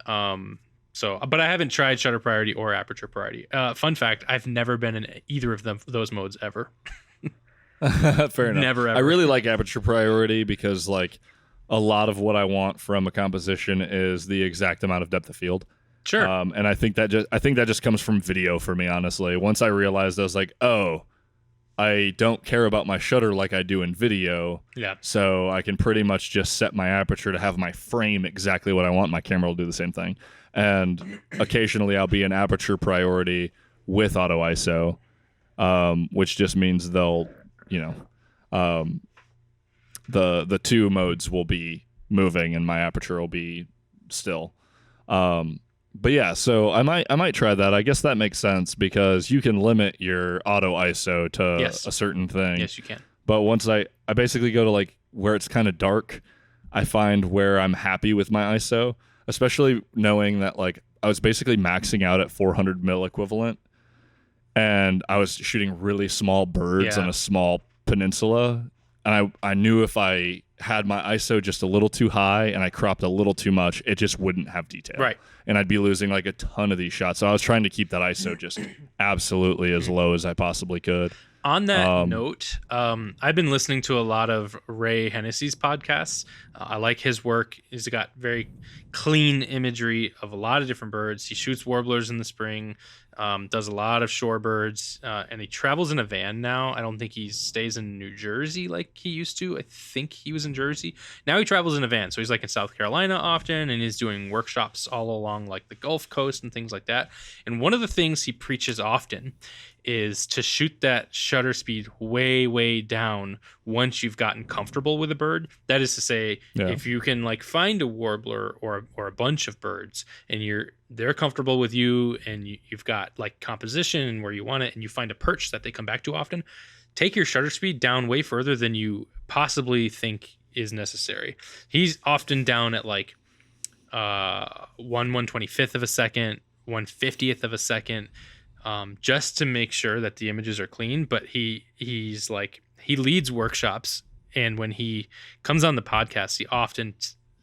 But I haven't tried shutter priority or aperture priority. Fun fact, I've never been in either of those modes ever.
Fair enough.
Never ever.
I really like aperture priority because like a lot of what I want from a composition is the exact amount of depth of field.
Sure.
And I think that just comes from video for me, honestly. Once I realized, I was like, oh, I don't care about my shutter like I do in video. Yeah. So I can pretty much just set my aperture to have my frame exactly what I want. My camera will do the same thing. And occasionally I'll be in aperture priority with auto ISO, which just means they'll, the two modes will be moving and my aperture will be still. But yeah, so I might try that. I guess that makes sense because you can limit your auto ISO to a certain thing.
Yes, you can.
But once I basically go to like where it's kind of dark, I find where I'm happy with my ISO, especially knowing that like I was basically maxing out at 400 mil equivalent, and I was shooting really small birds on a small peninsula, and I knew if I had my ISO just a little too high and I cropped a little too much, it just wouldn't have detail. Right. And I'd be losing like a ton of these shots. So I was trying to keep that ISO just absolutely as low as I possibly could.
On that note, I've been listening to a lot of Ray Hennessy's podcasts. I like his work. He's got very clean imagery of a lot of different birds. He shoots warblers in the spring, does a lot of shorebirds, and he travels in a van now. I don't think he stays in New Jersey like he used to. I think he was in Jersey. Now he travels in a van. So he's like in South Carolina often, and he's doing workshops all along like the Gulf Coast and things like that. And one of the things he preaches often is to shoot that shutter speed way, way down once you've gotten comfortable with a bird. That is to say, if you can like find a warbler or a bunch of birds and they're comfortable with you, and you've got like composition and where you want it, and you find a perch that they come back to often, take your shutter speed down way further than you possibly think is necessary. He's often down at like 1/125th of a second, 1/50th of a second, just to make sure that the images are clean. But he's like, he leads workshops, and when he comes on the podcast, he often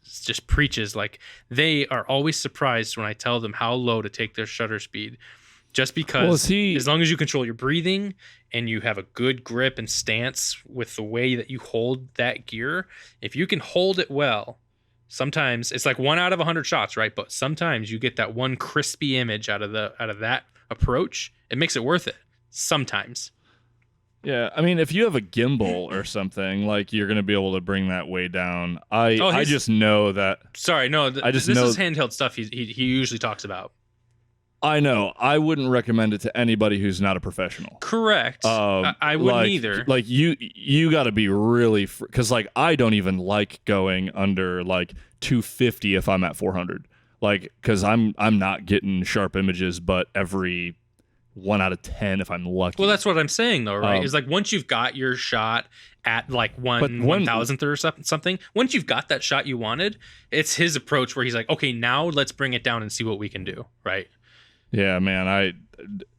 just preaches like they are always surprised when I tell them how low to take their shutter speed, just because as long as you control your breathing and you have a good grip and stance with the way that you hold that gear, if you can hold it well, sometimes it's like 1 out of 100 shots, right? But sometimes you get that one crispy image out of that approach. It makes it worth it sometimes.
Yeah, I mean, if you have a gimbal or something, like you're gonna be able to bring that way down. I just know that.
Sorry, no,
I just
this
know.
is handheld stuff he usually talks about.
I know. I wouldn't recommend it to anybody who's not a professional.
Correct. I wouldn't either.
Like you got to be really because like I don't even like going under like 250 if I'm at 400. Like because I'm not getting sharp images, but every 1 out of 10 if I'm lucky.
Well, that's what I'm saying though, right? Is like once you've got your shot at like 1/1000th or something, once you've got that shot you wanted, it's his approach where he's like, okay, now let's bring it down and see what we can do, right?
Yeah, man,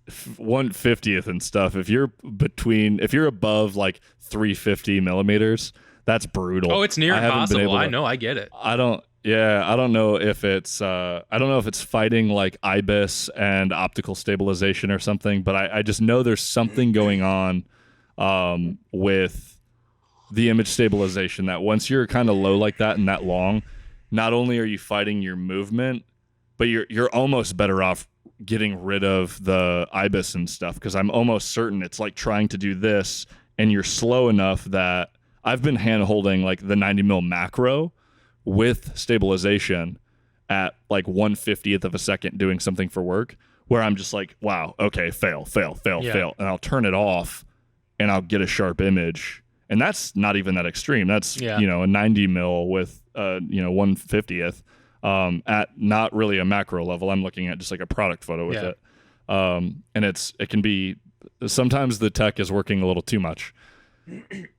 1/50th and stuff. If you're above like 350 millimeters, that's brutal.
Oh, it's near impossible. I know, I get it.
I don't know if it's fighting like IBIS and optical stabilization or something, but I just know there's something going on with the image stabilization that once you're kind of low like that and that long, not only are you fighting your movement, but you're almost better off getting rid of the IBIS and stuff, because I'm almost certain it's like trying to do this and you're slow enough that I've been hand holding like the 90mm macro with stabilization at like 1/50th of a second doing something for work, where I'm just like, wow, okay, fail, and I'll turn it off and I'll get a sharp image. And that's not even that extreme. That's a 90mm with 1/50th. At not really a macro level. I'm looking at just like a product photo with it. And it can be, sometimes the tech is working a little too much.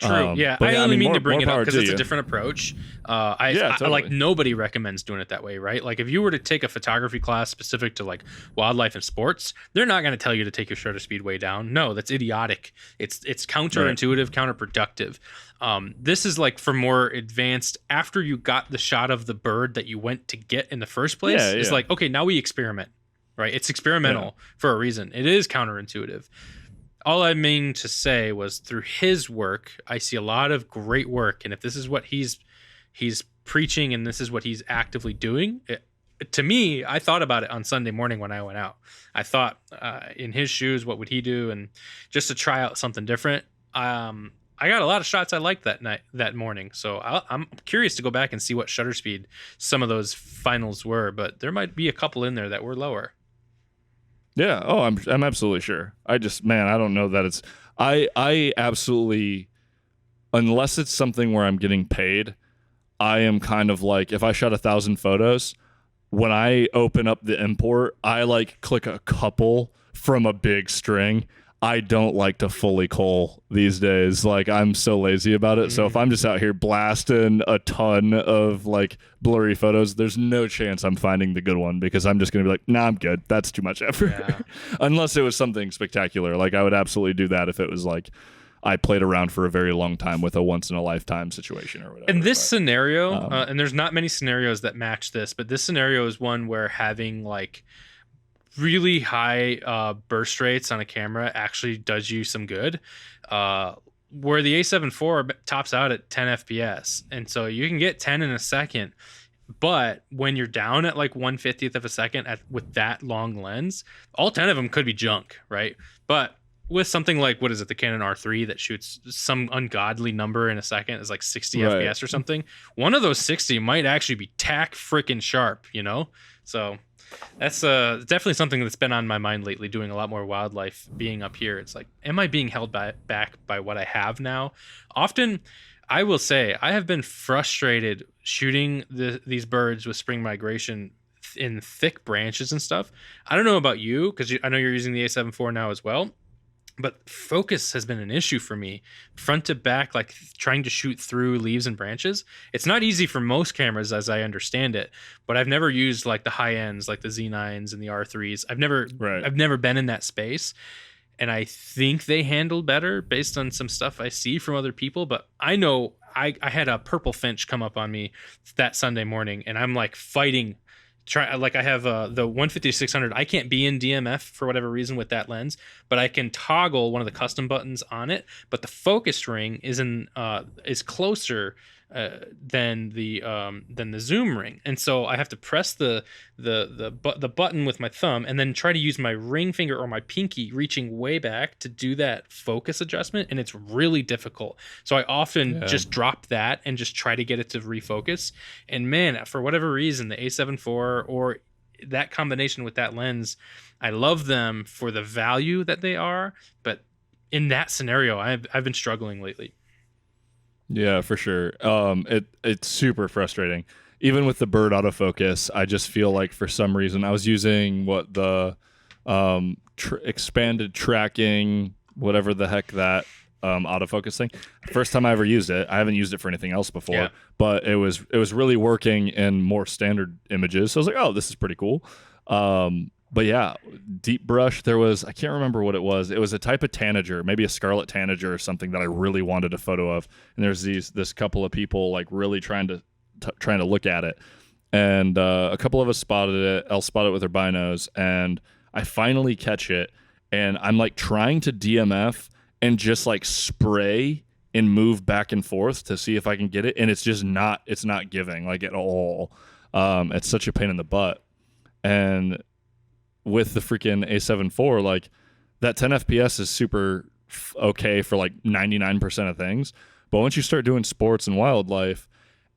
True. Yeah. I only mean to bring it up because it's a different approach.
Totally.
Like nobody recommends doing it that way, right? Like if you were to take a photography class specific to like wildlife and sports, they're not going to tell you to take your shutter speed way down. No, that's idiotic. It's counterintuitive, counterproductive. This is like for more advanced, after you got the shot of the bird that you went to get in the first place, it's like, okay, now we experiment, right? It's experimental for a reason. It is counterintuitive. All I mean to say was through his work, I see a lot of great work. And if this is what he's preaching and this is what he's actively doing, to me, I thought about it on Sunday morning when I went out. I thought in his shoes, what would he do? And just to try out something different. I got a lot of shots I liked that morning. So I'm curious to go back and see what shutter speed some of those finals were, but there might be a couple in there that were lower.
Yeah. Oh, I'm absolutely sure. I don't know that it's, I absolutely, unless it's something where I'm getting paid, I am kind of like, if I shot 1,000 photos, when I open up the import, I like click a couple from a big string. I don't like to fully cull these days. Like, I'm so lazy about it. So if I'm just out here blasting a ton of like blurry photos, there's no chance I'm finding the good one, because I'm just going to be like, nah, I'm good. That's too much effort. Yeah. Unless it was something spectacular. Like, I would absolutely do that if it was like I played around for a very long time with a once in a lifetime situation or whatever.
In this scenario, and there's not many scenarios that match this, but this scenario is one where having like really high burst rates on a camera actually does you some good, where the A7 IV tops out at 10 FPS, and so you can get 10 in a second, but when you're down at like 1/50th of a second with that long lens, all 10 of them could be junk, right? But with something like, what is it, the Canon R3 that shoots some ungodly number in a second, is like 60 FPS or something, one of those 60 might actually be tack freaking sharp, so that's definitely something that's been on my mind lately, doing a lot more wildlife, being up here. It's like, am I being held back by what I have now? Often, I will say, I have been frustrated shooting these birds with spring migration in thick branches and stuff. I don't know about you, because I know you're using the A7 IV now as well, but focus has been an issue for me, front to back, like trying to shoot through leaves and branches. It's not easy for most cameras, as I understand it, but I've never used like the high ends, like the Z9s and the R3s. I've never been in that space, and I think they handle better based on some stuff I see from other people. But I know I had a purple finch come up on me that Sunday morning, and I'm like fighting. I have the 150-600. I can't be in DMF for whatever reason with that lens, but I can toggle one of the custom buttons on it. But the focus ring is closer than the zoom ring, and so I have to press the button with my thumb and then try to use my ring finger or my pinky reaching way back to do that focus adjustment, and it's really difficult. So I often just drop that and just try to get it to refocus. And man, for whatever reason, the A7 IV or that combination with that lens, I love them for the value that they are, but in that scenario, I've been struggling lately.
Yeah, for sure. It's super frustrating. Even with the bird autofocus, I just feel like for some reason I was using the expanded tracking, whatever the heck that autofocus thing. First time I ever used it. I haven't used it for anything else before, but it was really working in more standard images. So I was like, oh, this is pretty cool. But yeah, deep brush, I can't remember what it was. It was a type of tanager, maybe a scarlet tanager or something that I really wanted a photo of. And there's this couple of people like really trying to look at it. And a couple of us spotted it. I'll spot it with their binos. And I finally catch it. And I'm like trying to DMF and just like spray and move back and forth to see if I can get it. And it's not giving like at all. It's such a pain in the butt. And with the freaking A7 IV, like that 10 FPS is super okay for like 99% of things. But once you start doing sports and wildlife,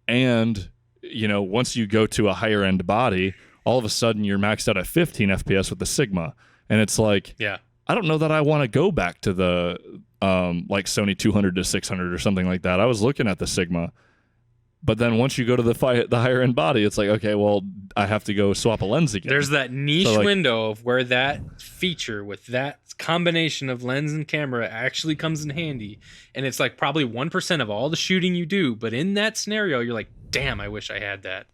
and once you go to a higher end body, all of a sudden you're maxed out at 15 FPS with the Sigma. And it's like, I don't know that I want to go back to the like Sony 200 to 600 or something like that. I was looking at the Sigma. But then once you go to the higher end body, it's like, okay, well, I have to go swap a lens again.
There's that niche window of where that feature with that combination of lens and camera actually comes in handy. And it's like probably 1% of all the shooting you do. But in that scenario, you're like, damn, I wish I had that.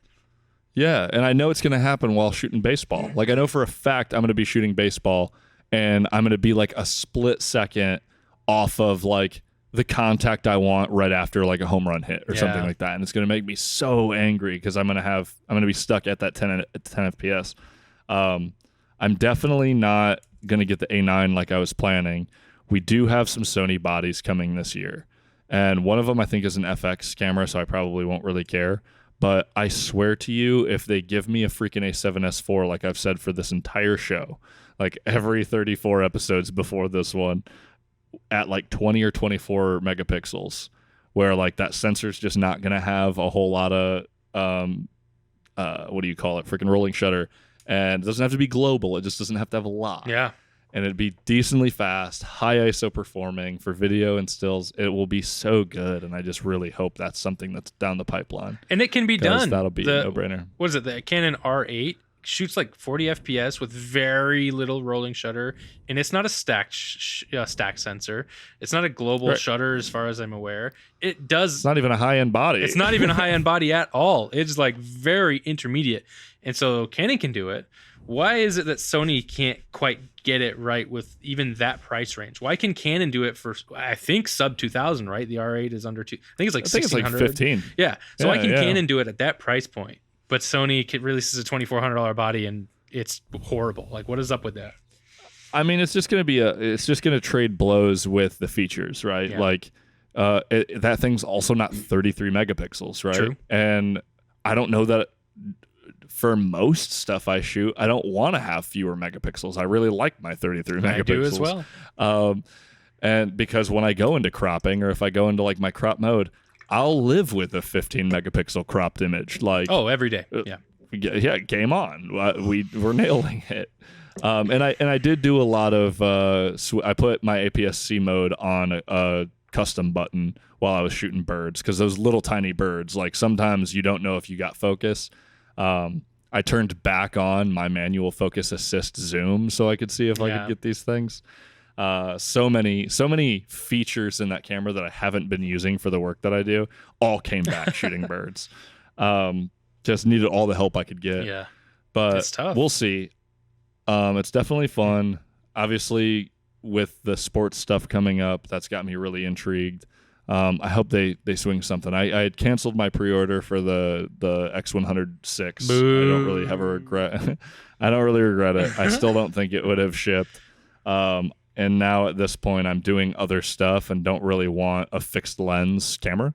Yeah, and I know it's going to happen while shooting baseball. Like, I know for a fact I'm going to be shooting baseball, and I'm going to be like a split second off of like the contact I want right after like a home run hit or something like that. And it's going to make me so angry because I'm going to be stuck at that 10 FPS. I'm definitely not going to get the A9 like I was planning. We do have some Sony bodies coming this year. And one of them I think is an FX camera, so I probably won't really care. But I swear to you, if they give me a freaking A7S IV, like I've said for this entire show, like every 34 episodes before this one, at like 20 or 24 megapixels, where like that sensor's just not going to have a whole lot of what do you call it, freaking rolling shutter, and it doesn't have to be global, it just doesn't have to have a lot, and it'd be decently fast, high ISO performing for video and stills. It will be so good, and I just really hope that's something that's down the pipeline,
and it can be done.
That'll be a no-brainer.
What is it, the Canon R8 shoots like 40 FPS with very little rolling shutter, and it's not a stack sensor. It's not a global shutter as far as I'm aware. It's
not even a high-end body.
It's not even a high-end body at all. It's like very intermediate. And so Canon can do it. Why is it that Sony can't quite get it right with even that price range? Why can Canon do it for, I think, sub 2,000, right? The R8 is under two. I think it's like 1,600.
It's like 15.
Yeah. So why can Canon do it at that price point? But Sony releases a $2,400 body and it's horrible. Like, what is up with that?
I mean, it's just going to trade blows with the features, right? Yeah. Like, that thing's also not 33 megapixels, right?
True.
And I don't know that for most stuff I shoot, I don't want to have fewer megapixels. I really like my 33 megapixels. I do
as well.
And because when I go into cropping, or if I go into like my crop mode, I'll live with a 15 megapixel cropped image. Like,
every day.
Yeah, game on. We're nailing it. And I did do a lot of I put my APS-C mode on a custom button while I was shooting birds, because those little tiny birds, like sometimes you don't know if you got focus. I turned back on my manual focus assist zoom so I could see if I could get these things. So many features in that camera that I haven't been using for the work that I do all came back shooting birds. Just needed all the help I could get.
Yeah,
but
it's tough.
We'll see. It's definitely fun. Obviously, with the sports stuff coming up, that's got me really intrigued. I hope they swing something. I had canceled my pre-order for the X106.
Boo.
I don't really have a regret. I don't really regret it. I still don't think it would have shipped. And now at this point, I'm doing other stuff and don't really want a fixed lens camera.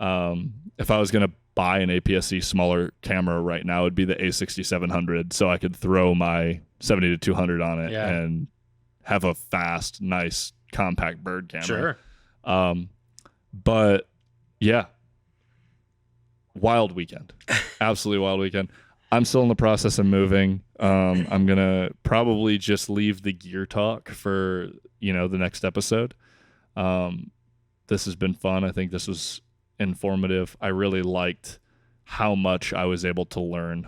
If I was going to buy an APS-C smaller camera right now, it'd be the A6700, so I could throw my 70-200 on it and have a fast, nice, compact bird camera.
Sure.
But yeah, wild weekend. Absolutely wild weekend. I'm still in the process of moving. I'm going to probably just leave the gear talk for, the next episode. This has been fun. I think this was informative. I really liked how much I was able to learn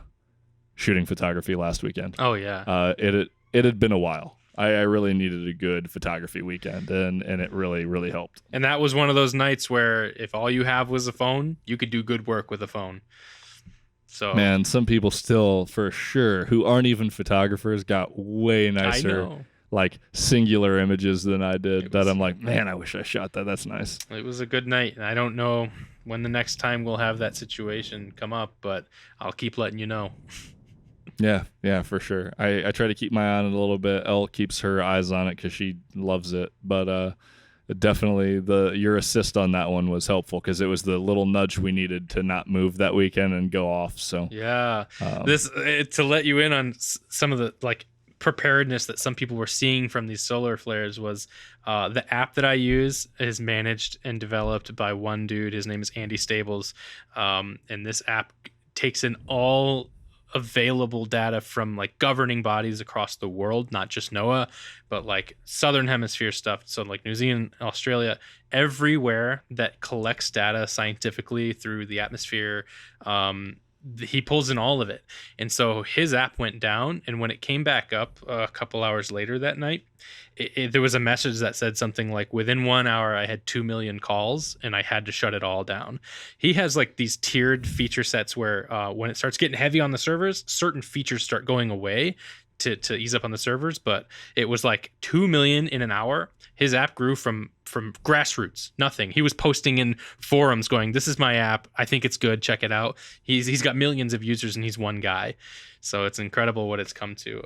shooting photography last weekend.
Oh yeah.
It had been a while. I really needed a good photography weekend, and it really, really helped.
And that was one of those nights where if all you have was a phone, you could do good work with a phone. So
man, some people still, for sure, who aren't even photographers, got way nicer, like singular images than I did. I'm like, man, I wish I shot that. That's nice.
It was a good night, and I don't know when the next time we'll have that situation come up, but I'll keep letting you know.
Yeah, for sure. I try to keep my eye on it a little bit. Elle keeps her eyes on it because she loves it. But definitely your assist on that one was helpful because it was the little nudge we needed to not move that weekend and go off. So
yeah, to let you in on some of the preparedness that some people were seeing from these solar flares was the app that I use is managed and developed by one dude. His name is Andy Stables, and this app takes in all available data from governing bodies across the world, not just NOAA, but Southern Hemisphere stuff. So New Zealand, Australia, everywhere that collects data scientifically through the atmosphere, he pulls in all of it. And so his app went down, and when it came back up a couple hours later that night, there was a message that said something like, within 1 hour I had 2 million calls and I had to shut it all down. He has these tiered feature sets where when it starts getting heavy on the servers, certain features start going away to ease up on the servers. But it was 2 million in an hour. His app grew from grassroots, nothing. He was posting in forums going, this is my app, I think it's good, check it out. He's got millions of users and he's one guy. So it's incredible what it's come to.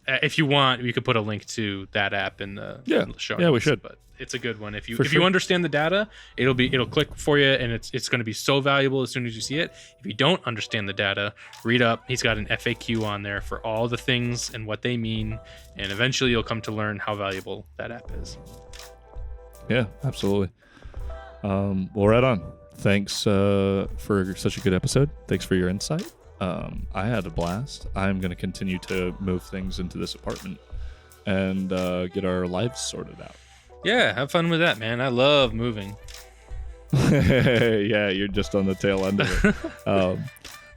If you want, we could put a link to that app in the show notes.
Yeah, we should.
But it's a good one. If you understand the data, it'll click for you, and it's going to be so valuable as soon as you see it. If you don't understand the data, read up. He's got an FAQ on there for all the things and what they mean, and eventually you'll come to learn how valuable that app is.
Yeah, absolutely. Well, right on. Thanks for such a good episode. Thanks for your insight. I had a blast. I'm going to continue to move things into this apartment and get our lives sorted out.
Yeah, have fun with that, man. I love moving.
Yeah, you're just on the tail end of it.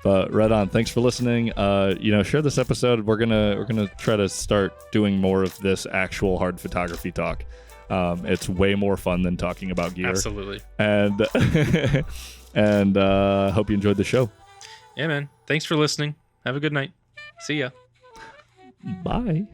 But right on. Thanks for listening. Share this episode. We're gonna try to start doing more of this actual hard photography talk. It's way more fun than talking about gear.
Absolutely.
And hope you enjoyed the show.
Yeah, man. Thanks for listening. Have a good night. See ya.
Bye.